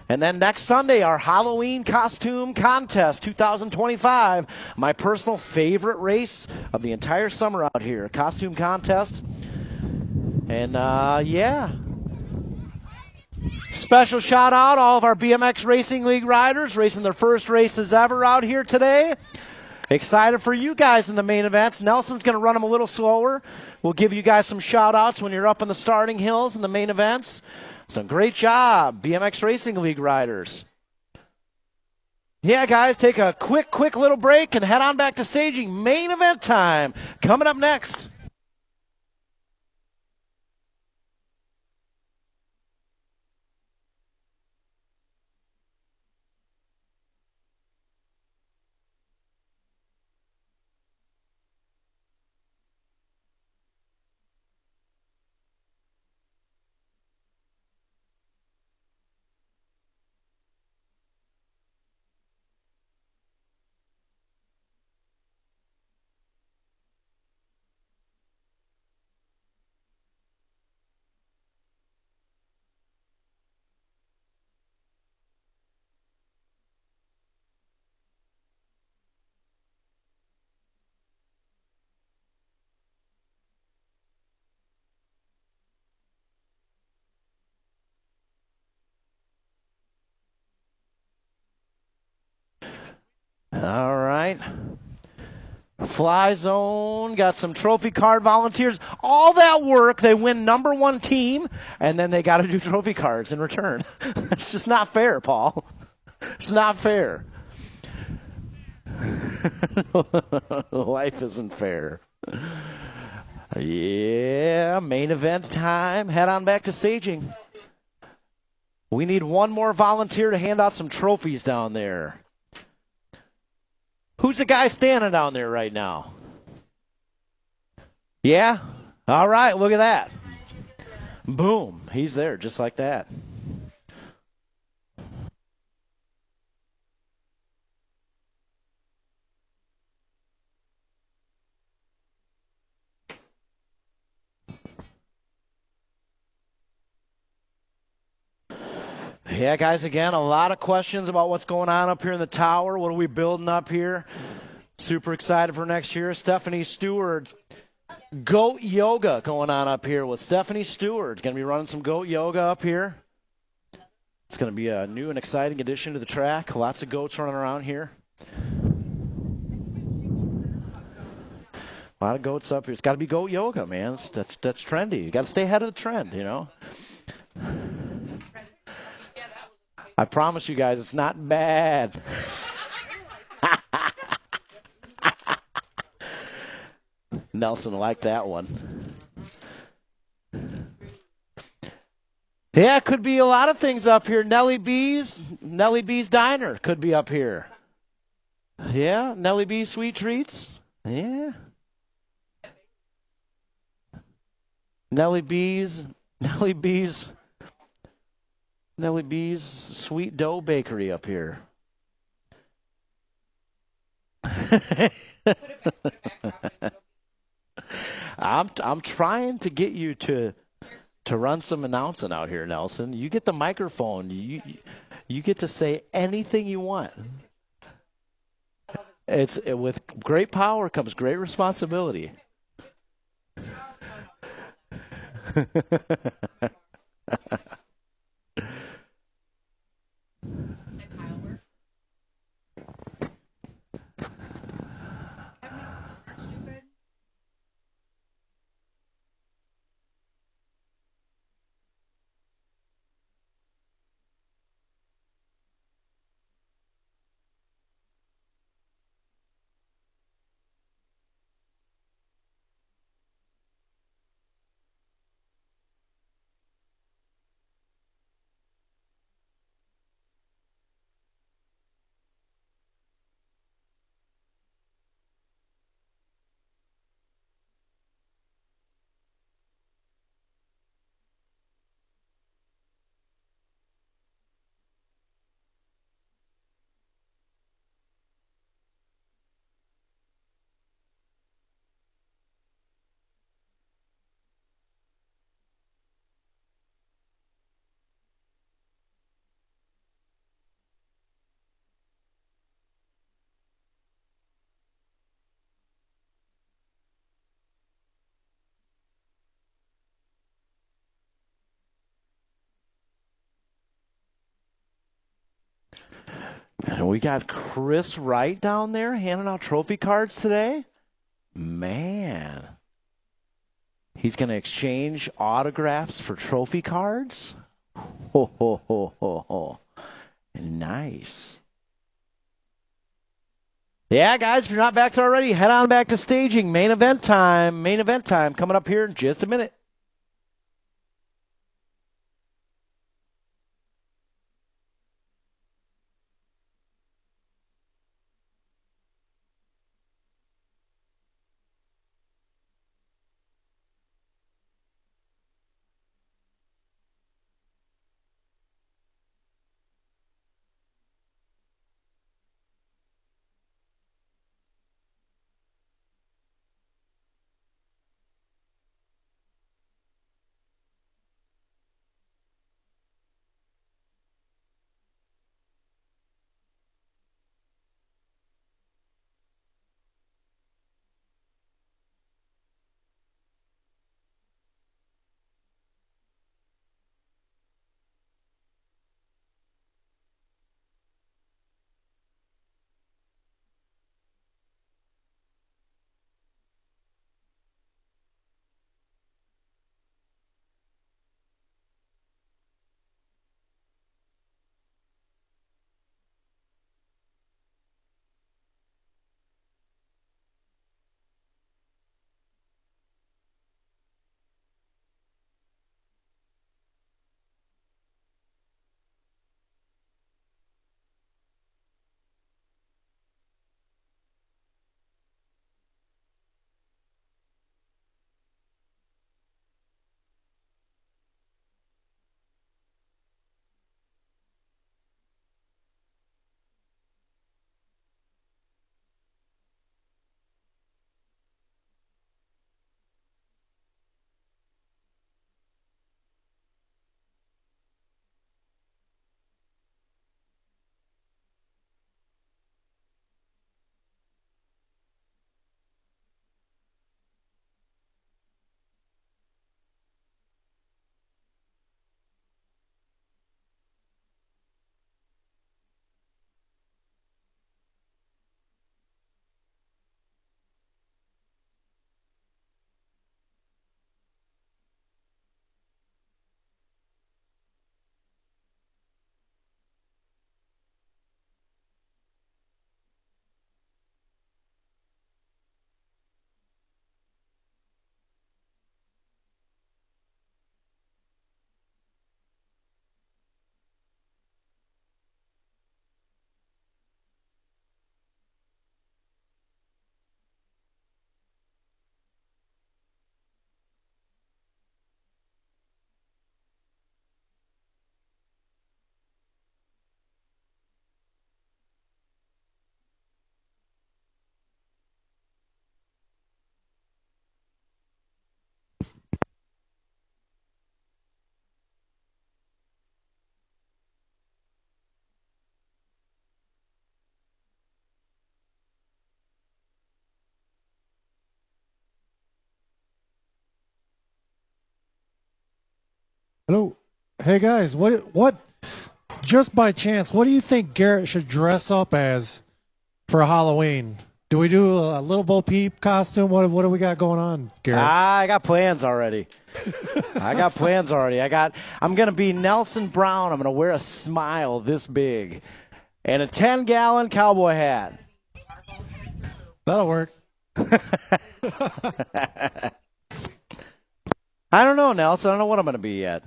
And then next Sunday, our Halloween costume contest 2025. My personal favorite race of the entire summer out here. Costume contest. And yeah. Special shout out all of our BMX Racing League riders racing their first races ever out here today. Excited for you guys in the main events. Nelson's going to run them a little slower. We'll give you guys some shout-outs when you're up in the starting hills in the main events. So great job, BMX Racing League riders. Yeah, guys, take a quick little break and head on back to staging. Main event time coming up next. All right. Fly Zone, got some trophy card volunteers. All that work, they win number 1 team, and then they got to do trophy cards in return. It's just not fair, Paul. It's not fair. Life isn't fair. Yeah, main event time. Head on back to staging. We need one more volunteer to hand out some trophies down there. Who's the guy standing down there right now? Yeah? All right, look at that. Boom. He's there just like that. Yeah, guys, again, a lot of questions about what's going on up here in the tower. What are we building up here? Super excited for next year. Stephanie Stewart, goat yoga going on up here with Stephanie Stewart. Going to be running some goat yoga up here. It's going to be a new and exciting addition to the track. Lots of goats running around here. A lot of goats up here. It's got to be goat yoga, man. That's trendy. You got to stay ahead of the trend, you know. I promise you guys, it's not bad. Nelson liked that one. Yeah, it could be a lot of things up here. Nellie B's Diner could be up here. Yeah, Nellie B's Sweet Treats. Yeah. Nellie B's Sweet Dough Bakery up here. I'm trying to get you to run some announcing out here, Nelson. You get the microphone. You get to say anything you want. With great power comes great responsibility. And we got Chris Wright down there handing out trophy cards today. Man. He's going to exchange autographs for trophy cards? Ho, ho, ho, ho, ho. Nice. Yeah, guys, if you're not back there already, head on back to staging. Main event time. Main event time coming up here in just a minute. Hello. Hey guys, what just by chance, what do you think Garrett should dress up as for Halloween? Do we do a little Bo Peep costume? What do we got going on, Garrett? I got plans already. I'm going to be Nelson Brown. I'm going to wear a smile this big and a 10-gallon cowboy hat. That'll work. I don't know, Nelson. I don't know what I'm going to be yet.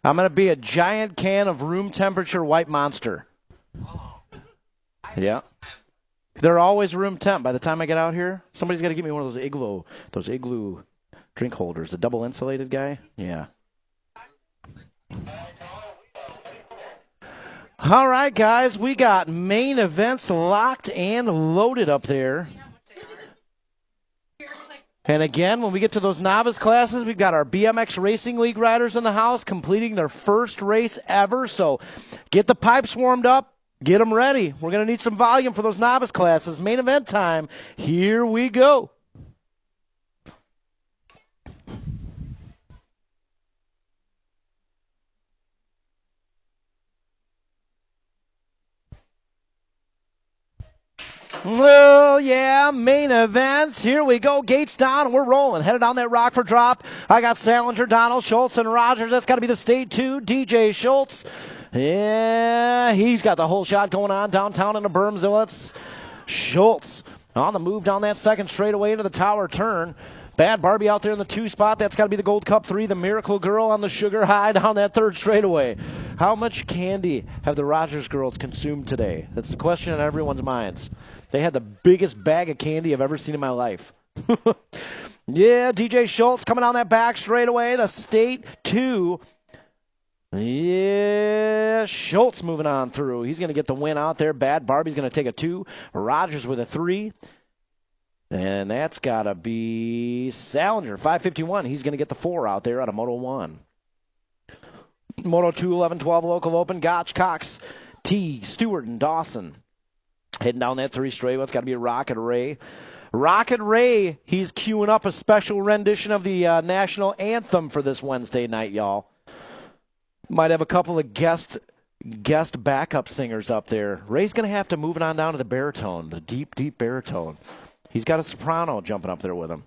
I'm going to be a giant can of room temperature white Monster. Yeah. They're always room temp. By the time I get out here, somebody's got to give me one of those igloo drink holders, the double insulated guy. Yeah. All right, guys, we got main events locked and loaded up there. And again, when we get to those novice classes, we've got our BMX Racing League riders in the house completing their first race ever. So get the pipes warmed up. Get them ready. We're going to need some volume for those novice classes. Main event time. Here we go. Well, yeah, main events. Here we go. Gates down, and we're rolling. Headed down that Rockford drop. I got Salinger, Donald, Schultz, and Rogers. That's got to be the state 2. DJ Schultz. Yeah, he's got the whole shot going on downtown in the berms. That's Schultz on the move down that second straightaway into the tower turn. Bad Barbie out there in the 2 spot. That's got to be the Gold Cup 3. The Miracle Girl on the Sugar High down that third straightaway. How much candy have the Rogers girls consumed today? That's the question in everyone's minds. They had the biggest bag of candy I've ever seen in my life. Yeah, DJ Schultz coming down that back straightaway. The state 2. Yeah, Schultz moving on through. He's going to get the win out there. Bad Barbie's going to take a 2. Rogers with a 3. And that's got to be Salinger, 551. He's going to get the 4 out there out of Moto 1. Moto 2, 11, 12 local open. Gotch, Cox, T, Stewart, and Dawson. Heading down that 3 straight. It's got to be Rocket Ray. Rocket Ray, he's queuing up a special rendition of the national anthem for this Wednesday night, y'all. Might have a couple of guest backup singers up there. Ray's going to have to move it on down to the baritone, the deep, deep baritone. He's got a soprano jumping up there with him.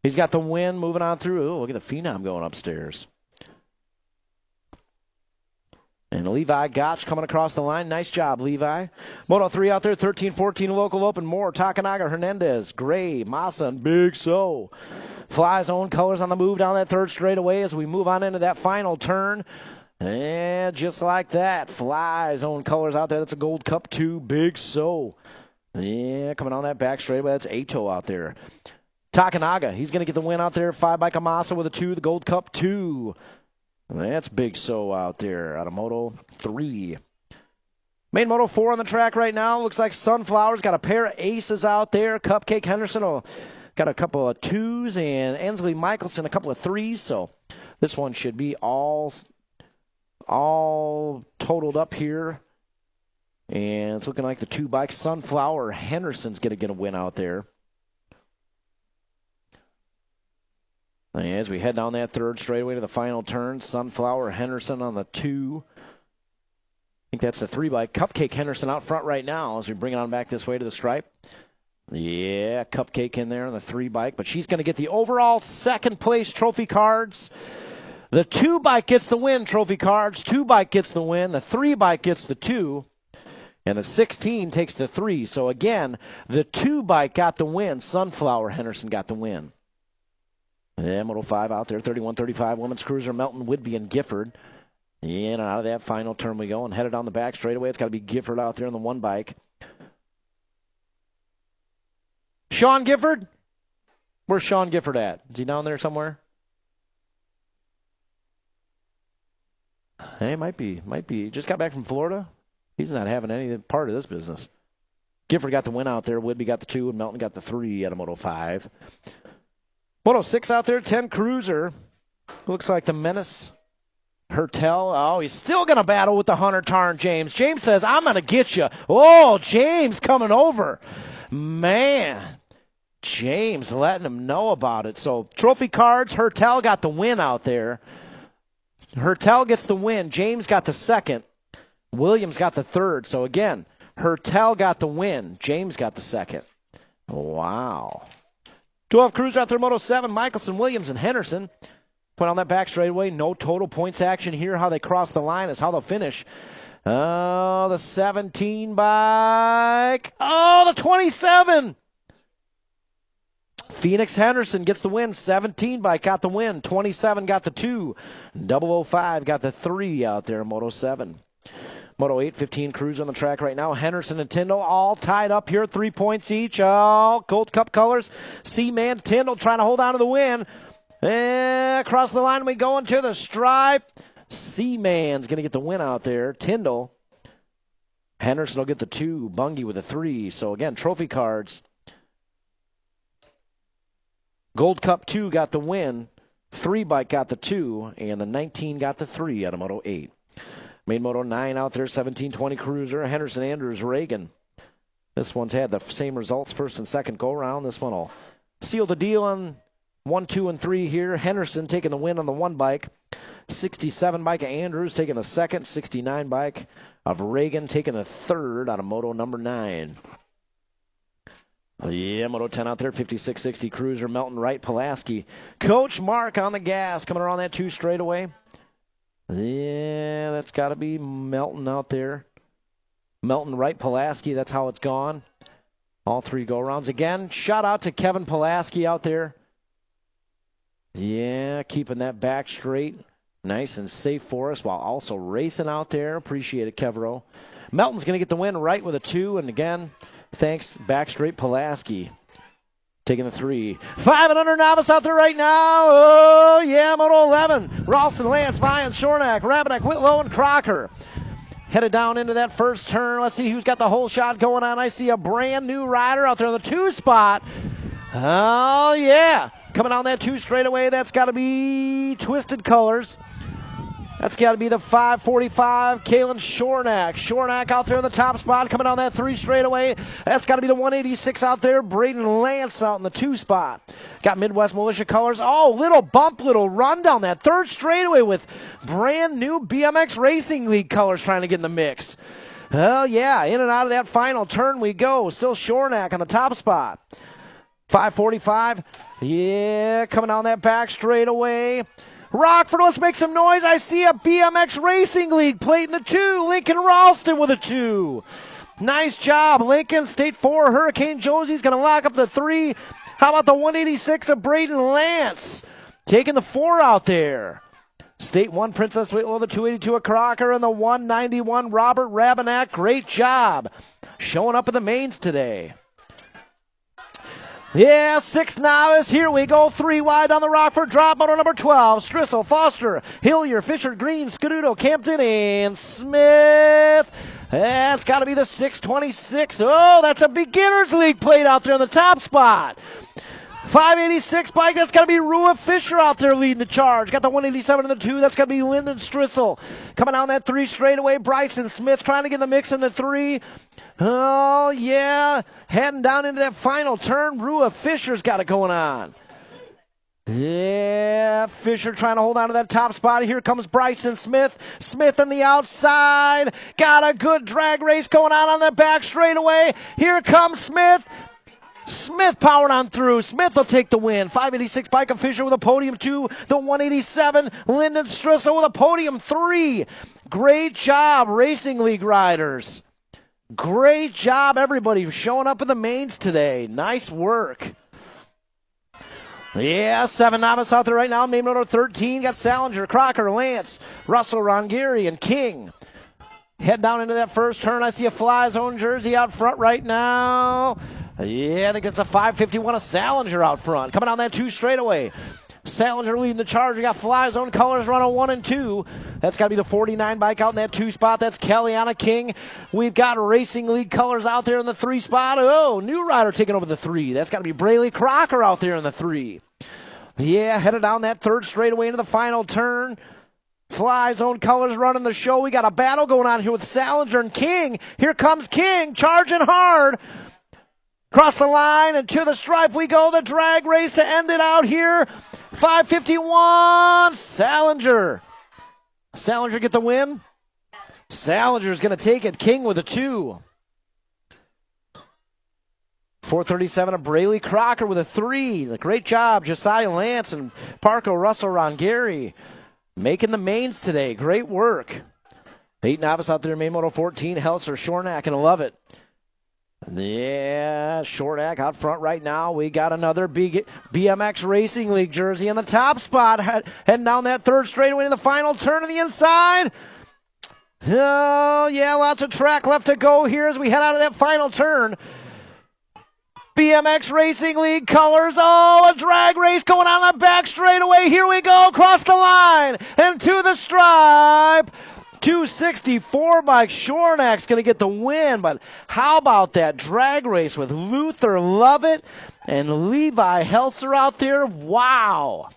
He's got the wind moving on through. Oh, look at the Phenom going upstairs. And Levi Gotch coming across the line. Nice job, Levi. Moto 3 out there, 13-14 local open. Moore, Takanaga, Hernandez, Gray, Massa, and Big So. Fly's own colors on the move down that third straightaway as we move on into that final turn. And just like that, Fly's own colors out there. That's a Gold Cup 2, Big So. Yeah, coming on that back straightaway, that's Ato out there. Takanaga, he's going to get the win out there. 5 by Kamasa with a 2, the Gold Cup 2. That's Big So out there out of Moto 3. Main Moto 4 on the track right now. Looks like Sunflower's got a pair of aces out there. Cupcake Henderson got a couple of 2s, and Ensley Michelson a couple of 3s. So this one should be all totaled up here. And it's looking like the 2 bikes. Sunflower Henderson's going to get a win out there. As we head down that third straightaway to the final turn, Sunflower Henderson on the 2. I think that's the 3 bike. Cupcake Henderson out front right now as we bring it on back this way to the stripe. Yeah, Cupcake in there on the 3 bike, but she's going to get the overall second place trophy cards. The 2 bike gets the win, trophy cards. 2 bike gets the win. The 3 bike gets the 2. And the 16 takes the 3. So again, the 2 bike got the win. Sunflower Henderson got the win. Yeah, Moto 5 out there, 31-35, women's cruiser, Melton, Whidbey, and Gifford. In and out of that final turn we go, and headed on the back straightaway. It's got to be Gifford out there on the 1 bike. Sean Gifford? Where's Sean Gifford at? Is he down there somewhere? Hey, might be. Just got back from Florida. He's not having any part of this business. Gifford got the win out there. Whidbey got the 2, and Melton got the 3 out of Moto 5. Moto 6 out there, 10 cruiser. Looks like the Menace Hertel. Oh, he's still going to battle with the Hunter Tarn James. James says, I'm going to get you. Oh, James coming over. Man. James letting him know about it. So trophy cards, Hertel got the win out there. Hertel gets the win. James got the second. Williams got the third. So again, Hertel got the win. James got the second. Wow. 12 cruiser out there, Moto 7, Michelson, Williams, and Henderson. Put on that back straightaway. No total points action here. How they cross the line is how they'll finish. Oh, the 17 bike. Oh, the 27. Phoenix Henderson gets the win. 17 bike got the win. 27 got the 2. 005 got the 3 out there, Moto 7. Moto 8, 15 crews on the track right now. Henderson and Tyndall all tied up here, 3 points each. Oh, Gold Cup colors. Seaman, Tyndall trying to hold on to the win. And across the line we go into the stripe. Seaman's going to get the win out there. Tyndall. Henderson will get the 2. Bungie with a 3. So again, trophy cards. Gold Cup 2 got the win. 3 bike got the 2. And the 19 got the 3 out of Moto 8. Main Moto 9 out there, 1720 cruiser. Henderson, Andrews, Reagan. This one's had the same results first and second go-round. This one will seal the deal on 1, 2, and 3 here. Henderson taking the win on the 1 bike. 67 bike of Andrews taking the second. 69 bike of Reagan taking the third out of Moto number 9. Yeah, Moto 10 out there, 5660 cruiser. Melton, Wright, Pulaski. Coach Mark on the gas coming around that 2 straightaway. Yeah, that's got to be Melton out there. Melton, Wright, Pulaski, that's how it's gone. All 3 go-rounds. Again, shout out to Kevin Pulaski out there. Yeah, keeping that back straight. Nice and safe for us while also racing out there. Appreciate it, Kevro. Melton's going to get the win right with a 2. And again, thanks, back straight Pulaski. Taking the 3. 500 novice out there right now. Oh, yeah, Moto 11. Ralston, Lance, Vian, Shornack, Rabinek, Whitlow, and Crocker. Headed down into that first turn. Let's see who's got the whole shot going on. I see a brand new rider out there on the 2 spot. Oh, yeah. Coming on that 2 straightaway, that's got to be Twisted Colors. That's got to be the 545, Kalen Shornack. Shornack out there in the top spot, coming on that 3 straightaway. That's got to be the 186 out there, Braden Lance out in the 2 spot. Got Midwest Militia colors. Oh, little bump, little run down that 3rd straightaway with brand new BMX Racing League colors trying to get in the mix. Oh, yeah, in and out of that final turn we go. Still Shornack on the top spot. 545, yeah, coming down that back straightaway. Rockford, let's make some noise. I see a BMX Racing League plate in the 2. Lincoln Ralston with a 2. Nice job, Lincoln. State 4, Hurricane Josie's going to lock up the 3. How about the 186 of Braden Lance? Taking the 4 out there. State 1, Princess Whitlow, the 282 of Crocker, and the 191, Robert Rabinak. Great job. Showing up in the mains today. Yeah, 6 novice. Here we go. 3 wide on the Rockford drop. Moto number 12. Strissel, Foster, Hillier, Fisher, Green, Scuduto, Campton, and Smith. That's got to be the 626. Oh, that's a beginner's league plate out there in the top spot. 586 bike, that's got to be Rua Fisher out there leading the charge. Got the 187 in the 2, that's got to be Lyndon Strissel. Coming down that 3 straightaway, Bryson Smith trying to get the mix in the 3. Oh, yeah, heading down into that final turn. Rua Fisher's got it going on. Yeah, Fisher trying to hold on to that top spot. Here comes Bryson Smith. Smith on the outside. Got a good drag race going on that back straightaway. Here comes Smith. Smith powered on through. Smith will take the win. 586 bike of Fisher with a podium 2. The 187, Lyndon Strissel with a podium 3. Great job, Racing League riders. Great job, everybody, showing up in the mains today. Nice work. Yeah, 7 novice out there right now. Name number 13. Got Salinger, Crocker, Lance, Russell, Rongeri, and King. Head down into that first turn. I see a Fly Zone jersey out front right now. Yeah, I think that's a 551 of Salinger out front. Coming on that 2 straightaway. Salinger leading the charge. We got Fly Zone colors running 1 and 2. That's got to be the 49 bike out in that 2 spot. That's Kellyanna King. We've got Racing League colors out there in the 3 spot. Oh, new rider taking over the 3. That's got to be Brayley Crocker out there in the 3. Yeah, headed down that 3rd straightaway into the final turn. Fly Zone colors running the show. We got a battle going on here with Salinger and King. Here comes King charging hard. Across the line and to the stripe we go. The drag race to end it out here. 5:51. Salinger. Salinger get the win. Salinger's going to take it. King with a 2. 4:37 of Braley Crocker with a 3. Great job, Josiah Lance and Parco Russell Rongeri making the mains today. Great work. 8 novice out there, main moto 14, Helser, Shornack, and Love It. Yeah, Shornack out front right now. We got another BMX Racing League jersey in the top spot, heading down that third straightaway in the final turn on the inside. Oh, yeah, lots of track left to go here as we head out of that final turn. BMX Racing League colors. Oh, a drag race going on the back straightaway. Here we go, across the line and to the stripe. 264 bike. Shornack's going to get the win, but how about that drag race with Luther Lovett and Levi Helser out there? Wow.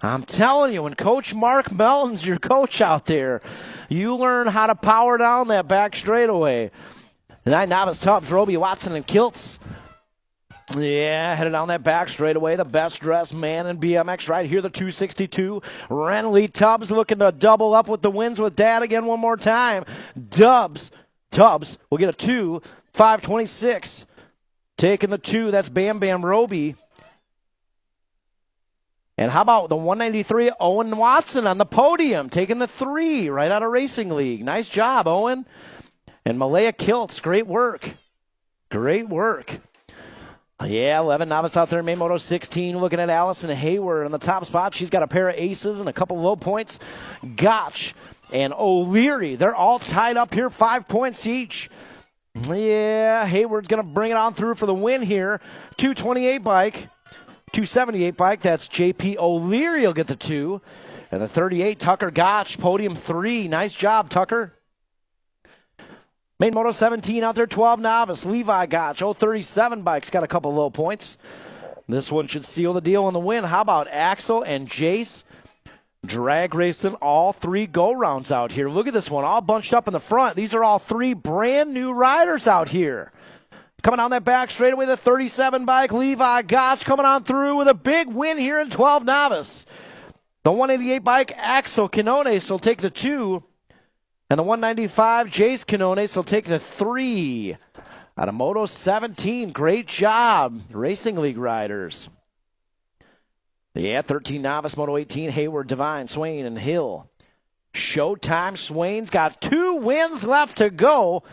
I'm telling you, when Coach Mark Melton's your coach out there, you learn how to power down that back straightaway. 9 novice Tubbs, Roby Watson, and Kiltz. Yeah, headed down that back straightaway. The best dressed man in BMX right here, the 262. Renly Tubbs looking to double up with the wins with Dad again one more time. Tubbs will get a 2. 5:26. Taking the 2, that's Bam Bam Roby. And how about the 193, Owen Watson on the podium, taking the 3 right out of Racing League. Nice job, Owen. And Malaya Kiltz, great work. Great work. Yeah, 11 novice out there in main moto 16, looking at Allison Hayward in the top spot. She's got a pair of aces and a couple low points. Gotch and O'Leary, they're all tied up here, 5 points each. Yeah, Hayward's going to bring it on through for the win here. 228 bike, 278 bike, that's JP O'Leary will get the 2. And the 38, Tucker Gotch, podium 3. Nice job, Tucker. Main moto 17 out there, 12 novice. Levi Gotch, 037 bikes, got a couple low points. This one should seal the deal in the win. How about Axel and Jace? Drag racing all 3 go-rounds out here. Look at this one, all bunched up in the front. These are all 3 brand new riders out here. Coming on that back straightaway, the 37 bike, Levi Gotch coming on through with a big win here in 12 novice. The 188 bike, Axel Quinones will take the 2. And the 195, Jace Quinones will take the 3 out of Moto 17. Great job, Racing League riders. Yeah, 13 novice, Moto 18, Hayward, Devine, Swain, and Hill. Showtime, Swain's got 2 wins left to go.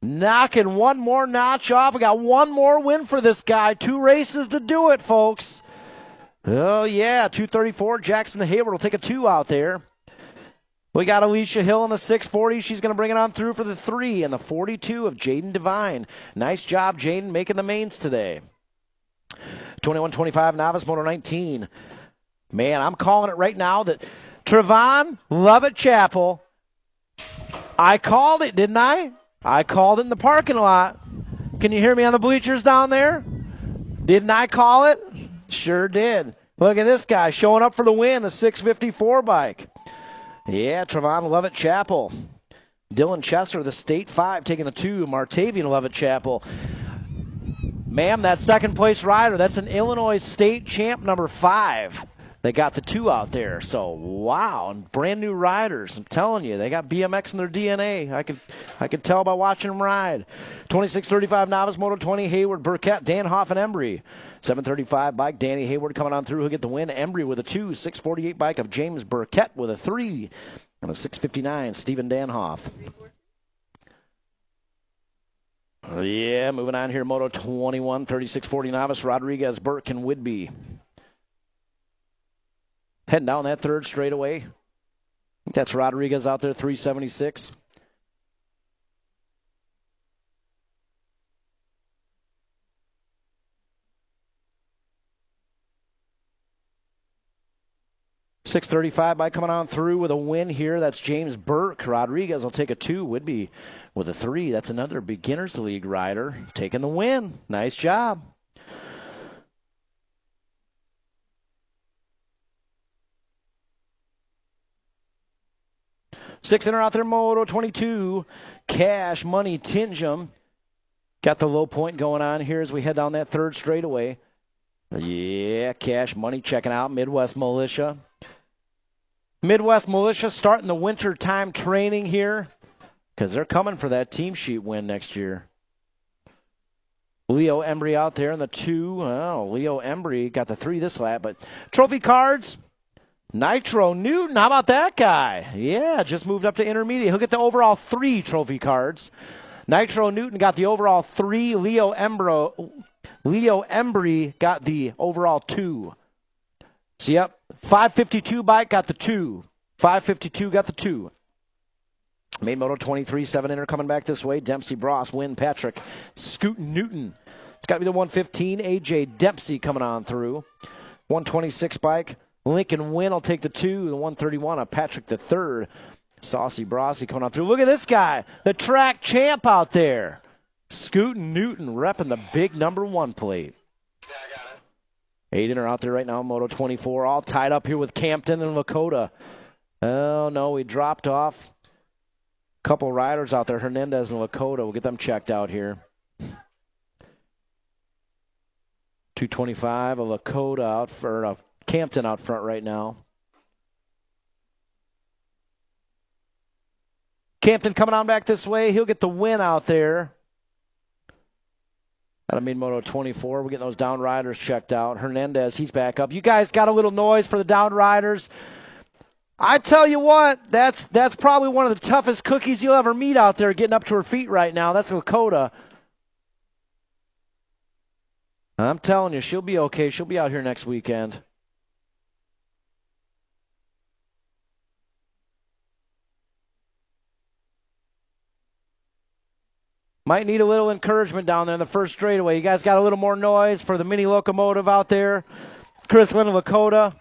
Knocking one more notch off. We got one more win for this guy. 2 races to do it, folks. Oh, yeah, 234, Jackson Hayward will take a 2 out there. We got Alicia Hill in the 640. She's going to bring it on through for the 3 and the 42 of Jaden Devine. Nice job, Jaden, making the mains today. 21-25 novice, Moto 19. Man, I'm calling it right now that Trevon Lovett Chapel, I called it, didn't I? I called it in the parking lot. Can you hear me on the bleachers down there? Didn't I call it? Sure did. Look at this guy showing up for the win, the 654 bike. Yeah, Trevon Lovett Chapel. Dylan Chesser, the State 5, taking the 2. Martavian Lovett Chapel. Ma'am, that second place rider, that's an Illinois State champ number 5. They got the 2 out there. So, wow, and brand new riders. I'm telling you, they got BMX in their DNA. I could tell by watching them ride. 26:35 novice, Moto 20, Hayward, Burkett, Danhoff, and Embry. 7:35 bike, Danny Hayward coming on through. He'll get the win. Embry with a 2. 6:48 bike of James Burkett with a 3. And a 6:59, Stephen Danhoff. Yeah, moving on here, Moto 21, 36:40 novice, Rodriguez, Burke, and Whidbey. Heading down that third straightaway. I think that's Rodriguez out there, 376. .635 by coming on through with a win here. That's James Burke. Rodriguez will take a 2. Whidbey with a 3. That's another Beginners League rider taking the win. Nice job. Six-inner out there, Moto 22. Cash Money Tingham Got the low point going on here as we head down that third straightaway. Yeah, Cash Money checking out Midwest Militia. Midwest Militia starting the wintertime training here because they're coming for that team sheet win next year. Leo Embry out there in the 2. Oh, Leo Embry got the 3 this lap, but trophy cards. Nitro Newton, how about that guy? Yeah, just moved up to intermediate. He'll get the overall 3 trophy cards. Nitro Newton got the overall 3. Leo Embry got the overall 2. So, yep, 552 bike got the 2. 552 got the 2. Main Moto 23, 7-inner coming back this way. Dempsey, Bross, Wynn, Patrick, Scoot Newton. It's got to be the 115. AJ Dempsey coming on through. 126 bike. Lincoln Wynn will take the 2. The 131 of Patrick the 3rd. Saucy Brossy coming on through. Look at this guy, the track champ out there. Scoot Newton repping the big number 1 plate. 8-inner out there right now, Moto 24, all tied up here with Campton and Lakota. Oh, no, we dropped off. Couple riders out there, Hernandez and Lakota. We'll get them checked out here. 225, a Lakota out for Campton out front right now. Campton coming on back this way. He'll get the win out there. Out of Main Moto 24, we're getting those down riders checked out. Hernandez, he's back up. You guys got a little noise for the down riders. I tell you what, that's probably one of the toughest cookies you'll ever meet out there getting up to her feet right now. That's Lakota. I'm telling you, she'll be okay. She'll be out here next weekend. Might need a little encouragement down there in the first straightaway. You guys got a little more noise for the mini locomotive out there. Chris Lynn and Lakota.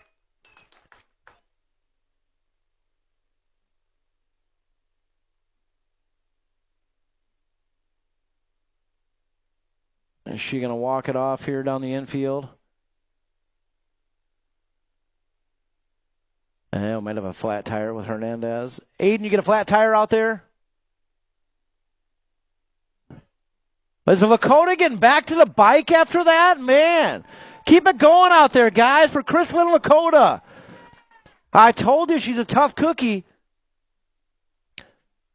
Is she going to walk it off here down the infield? Might have a flat tire with Hernandez. Aiden, you get a flat tire out there? Is Lakota getting back to the bike after that? Man, keep it going out there, guys, for Chris Lynn Lakota. I told you she's a tough cookie.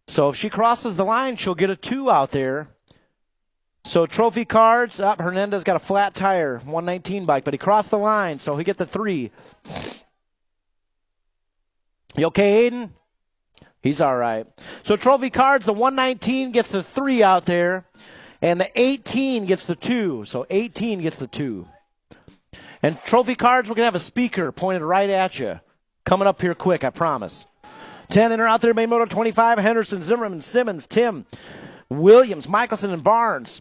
So if she crosses the line, she'll get a 2 out there. So trophy cards, Hernandez got a flat tire, 119 bike, but he crossed the line, so he get the 3. You okay, Aiden? He's all right. So trophy cards, the 119 gets the 3 out there, and the 18 gets the 2. So 18 gets the 2. And trophy cards, we're going to have a speaker pointed right at you. Coming up here quick, I promise. 10-inner out there, Main Moto 25, Henderson, Zimmerman, Simmons, Tim, Williams, Michelson, and Barnes.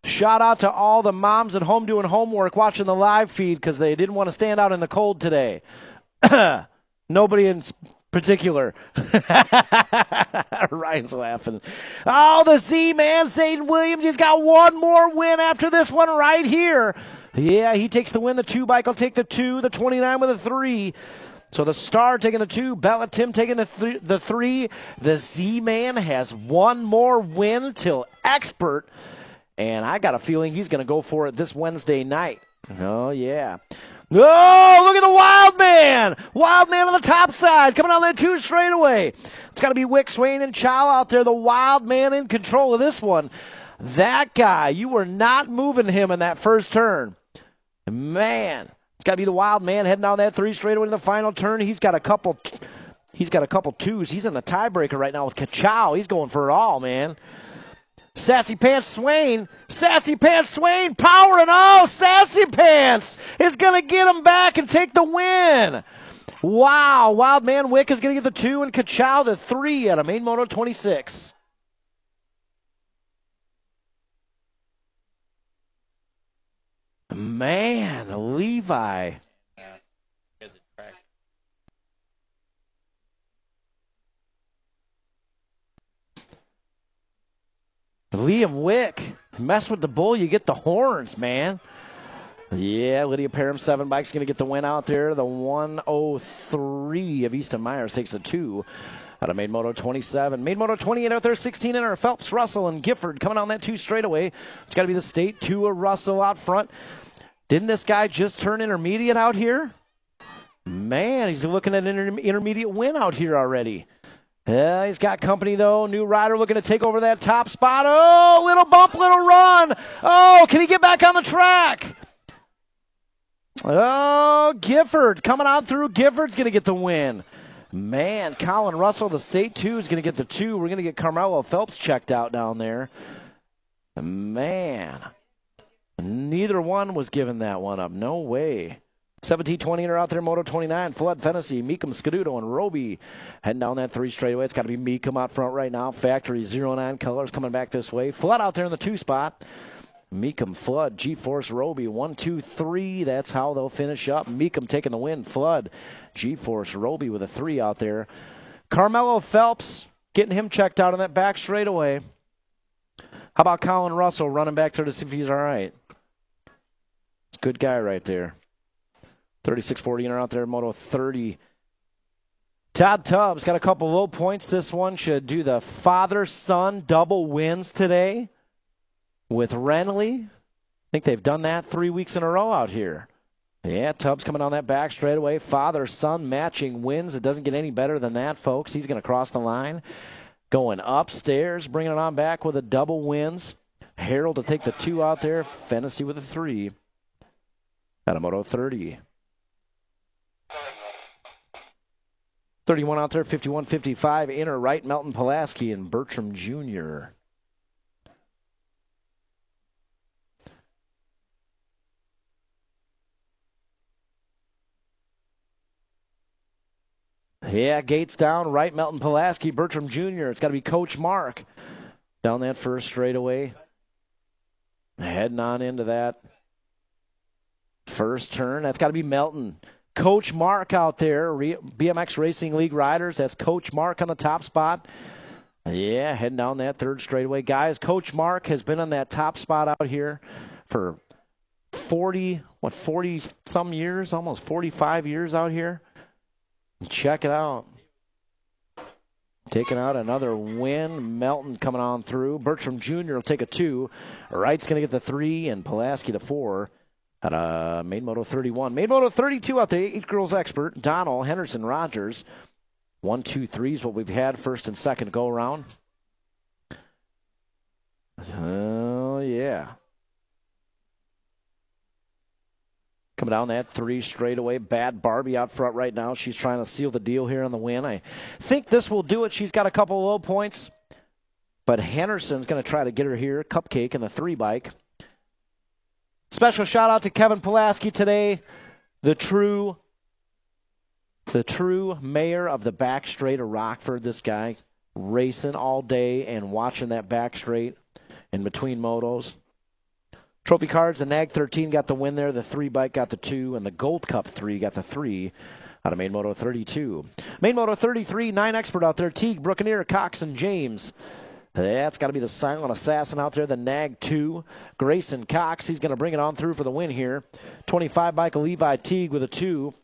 Shout out to all the moms at home doing homework watching the live feed because they didn't want to stand out in the cold today. Nobody in particular. Ryan's laughing. Oh, the Z-Man, Zayden Williams, he's got one more win after this one right here. Yeah, he takes the win. The 2 bike will take the 2, the 29 with a 3. So the Star taking the 2, Bella Tim taking the 3. The Z-Man has one more win till expert. And I got a feeling he's going to go for it this Wednesday night. Oh, yeah. Oh, look at the Wild Man. Wild Man on the top side. Coming on there 2 straightaway. It's got to be Wick, Swain, and Chow out there. The Wild Man in control of this one. That guy, you were not moving him in that first turn. Man, it's got to be the Wild Man heading down that 3 straightaway in the final turn. He's got a couple 2s. He's in the tiebreaker right now with Kachow. He's going for it all, man. Sassy Pants Swain, powering. Oh, Sassy Pants is going to get him back and take the win. Wow, Wild Man Wick is going to get the 2 and Kachow the 3 out of Main Moto 26. Man, Levi. Liam Wick, mess with the bull, you get the horns, man. Yeah, Lydia Parham, 7 bikes, going to get the win out there. The 103 of Easton Myers takes the 2. Out of Main Moto 27. Main Moto 28 out there, 16 in her. Phelps, Russell, and Gifford coming on that 2 straightaway. It's got to be the state 2 of Russell out front. Didn't this guy just turn intermediate out here? Man, he's looking at an intermediate win out here already. He's got company, though. New rider looking to take over that top spot. Oh, little bump, little run. Oh, can he get back on the track? Oh, Gifford coming on through. Gifford's going to get the win. Man, Colin Russell, the state 2, is going to get the 2. We're going to get Carmelo Phelps checked out down there. Man, neither one was giving that one up. No way. 17-20 are out there, Moto 29. Flood, Fennessy, Meekum, Scaduto, and Roby heading down that 3 straightaway. It's got to be Meekum out front right now. Factory 09 colors coming back this way. Flood out there in the 2 spot. Meekum, Flood, G-Force, Roby, 1, 2, 3. That's how they'll finish up. Meekum taking the win. Flood, G-Force, Roby with a 3 out there. Carmelo Phelps getting him checked out on that back straightaway. How about Colin Russell running back there to see if he's all right? It's a good guy right there. 36-40 are out there, Moto 30. Todd Tubbs got a couple low points. This one should do the father-son double wins today with Renly. I think they've done that 3 weeks in a row out here. Yeah, Tubbs coming on that back straightaway. Father-son matching wins. It doesn't get any better than that, folks. He's going to cross the line. Going upstairs, bringing it on back with a double wins. Harold to take the 2 out there. Fennessy with a 3. Out of Moto 30. 31 out there, 51-55. Inner right, Melton Pulaski and Bertram Jr. Yeah, gates down, right, Melton Pulaski, Bertram Jr. It's got to be Coach Mark down that first straightaway. Heading on into that first turn. That's got to be Melton. Coach Mark out there, BMX Racing League riders. That's Coach Mark on the top spot. Yeah, heading down that third straightaway. Guys, Coach Mark has been on that top spot out here for 40-some years, almost 45 years out here. Check it out. Taking out another win. Melton coming on through. Bertram Jr. will take a 2. Wright's going to get the 3, and Pulaski the 4. At Main Moto 31. Main Moto 32 out there, 8 girls expert. Donnell, Henderson, Rogers. 1, 2, 3 is what we've had first and second go around. Oh, yeah. Coming down that 3 straightaway. Bad Barbie out front right now. She's trying to seal the deal here on the win. I think this will do it. She's got a couple of low points. But Henderson's going to try to get her here. Cupcake in the 3 bike. Special shout out to Kevin Pulaski today, the true mayor of the back straight of Rockford. This guy racing all day and watching that back straight in between motos. Trophy cards, the NAG 13 got the win there, the 3 bike got the 2, and the Gold Cup 3 got the 3 out of Main Moto 32. Main Moto 33, 9 expert out there, Teague, Brookeneer, Cox, and James. That's got to be the silent assassin out there, the NAG 2. Grayson Cox, he's going to bring it on through for the win here. 25 Michael Levi Teague with a 2.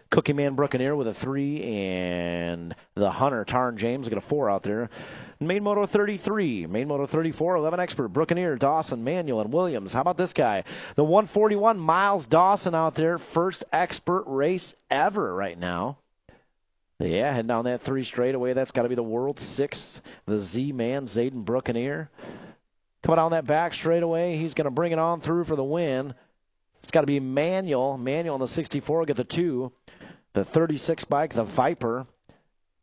Cookie Man Brookeneer with a 3. And the Hunter, Tarn James, got a 4 out there. Main Moto 33, Main Moto 34, 11 expert, Brookeneer, Dawson, Manuel, and Williams. How about this guy? The 141, Miles Dawson out there. First expert race ever right now. Yeah, heading down that 3 straightaway. That's got to be the World 6, the Z-Man, Zayden Brookeneer. Coming down that back straightaway, he's going to bring it on through for the win. It's got to be Manuel. Manuel in the 64 will get the 2. The 36 bike, the Viper,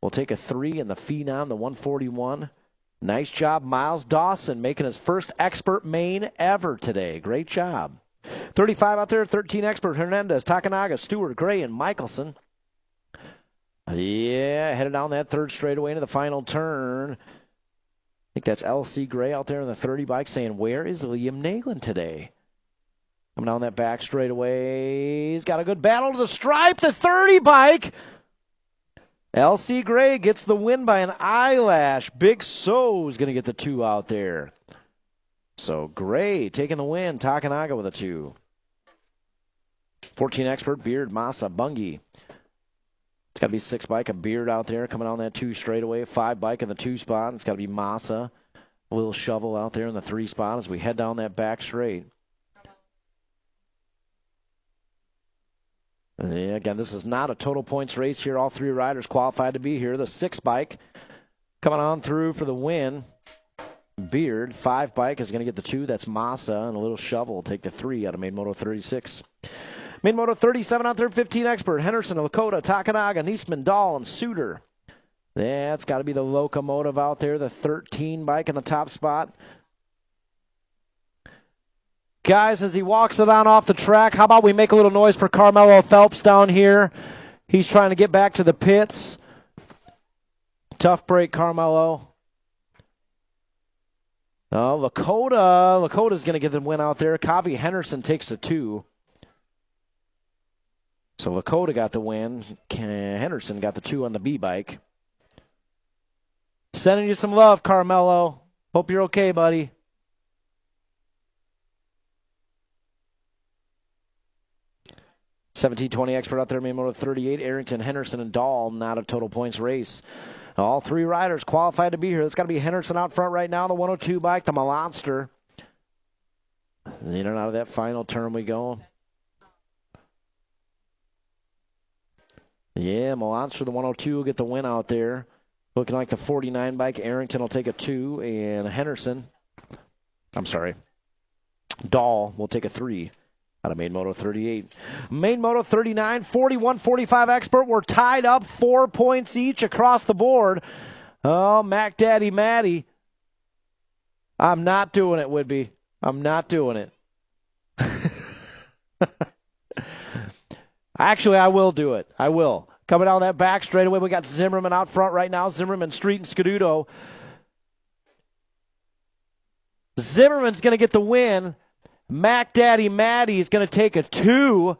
will take a 3, and the Phenom, the 141. Nice job, Miles Dawson, making his first expert main ever today. Great job. 35 out there, 13 expert, Hernandez, Takanaga, Stewart, Gray, and Michelson. Yeah, headed down that 3rd straightaway into the final turn. I think that's LC Gray out there in the 30 bike saying, where is Liam Naglin today? Coming down that back straightaway. He's got a good battle to the stripe, the 30 bike. LC Gray gets the win by an eyelash. Big So's going to get the 2 out there. So Gray taking the win. Takanaga with a 2. 14 expert, Beard, Massa, Bungie. It's got to be 6 bike, a Beard out there coming on that 2 straightaway. 5 bike in the 2 spot. It's got to be Massa. A little Shovel out there in the 3 spot as we head down that back straight. Yeah, again, this is not a total points race here. All 3 riders qualified to be here. The 6 bike coming on through for the win. Beard. 5 bike is going to get the 2. That's Massa. And a little Shovel will take the 3 out of Main Moto 36. Main Moto 37 out there, 15 expert. Henderson, Lakota, Takanaga, Niesman, Dahl, and Suter. Yeah, it's got to be the locomotive out there, the 13 bike in the top spot. Guys, as he walks it on off the track, how about we make a little noise for Carmelo Phelps down here? He's trying to get back to the pits. Tough break, Carmelo. Oh, Lakota's going to get the win out there. Kavi Henderson takes the 2. So Lakota got the win. Henderson got the 2 on the B bike. Sending you some love, Carmelo. Hope you're okay, buddy. $17.20 expert out there, Main Moto 38. Arrington, Henderson, and Dahl, not a total points race. All 3 riders qualified to be here. It's got to be Henderson out front right now, the 102 bike, the Monster. In and out of that final turn we go. Yeah, Monster, the 102, will get the win out there. Looking like the 49 bike. Arrington will take a 2, and Dahl will take a 3 out of Main Moto 38. Main Moto 39, 41-45 expert. We're tied up 4 points each across the board. Oh, Mac Daddy Matty. I'm not doing it, Whidbey. I'm not doing it. Actually, I will do it. I will. Coming down that back straightaway, we got Zimmerman out front right now. Zimmerman, Street, and Scaduto. Zimmerman's going to get the win. Mac Daddy Matty is going to take a 2.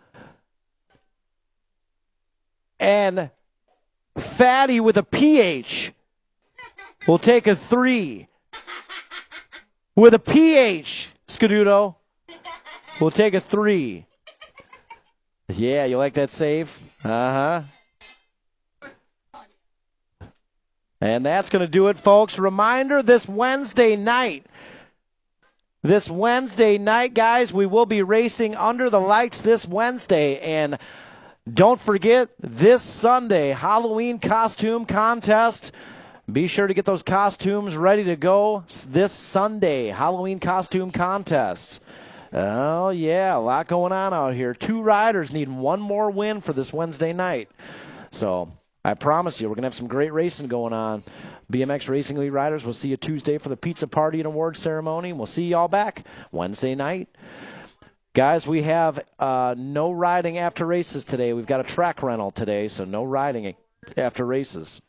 And Fatty with a PH will take a 3. With a PH, Scaduto will take a 3. Yeah, you like that save? Uh-huh. And that's going to do it, folks. Reminder, this Wednesday night, guys, we will be racing under the lights this Wednesday. And don't forget, this Sunday, Halloween costume contest. Be sure to get those costumes ready to go this Sunday. Halloween costume contest. Oh, yeah, a lot going on out here. 2 riders need 1 more win for this Wednesday night. So I promise you, we're going to have some great racing going on. BMX Racing League riders, we'll see you Tuesday for the pizza party and award ceremony. We'll see you all back Wednesday night. Guys, we have no riding after races today. We've got a track rental today, so no riding after races.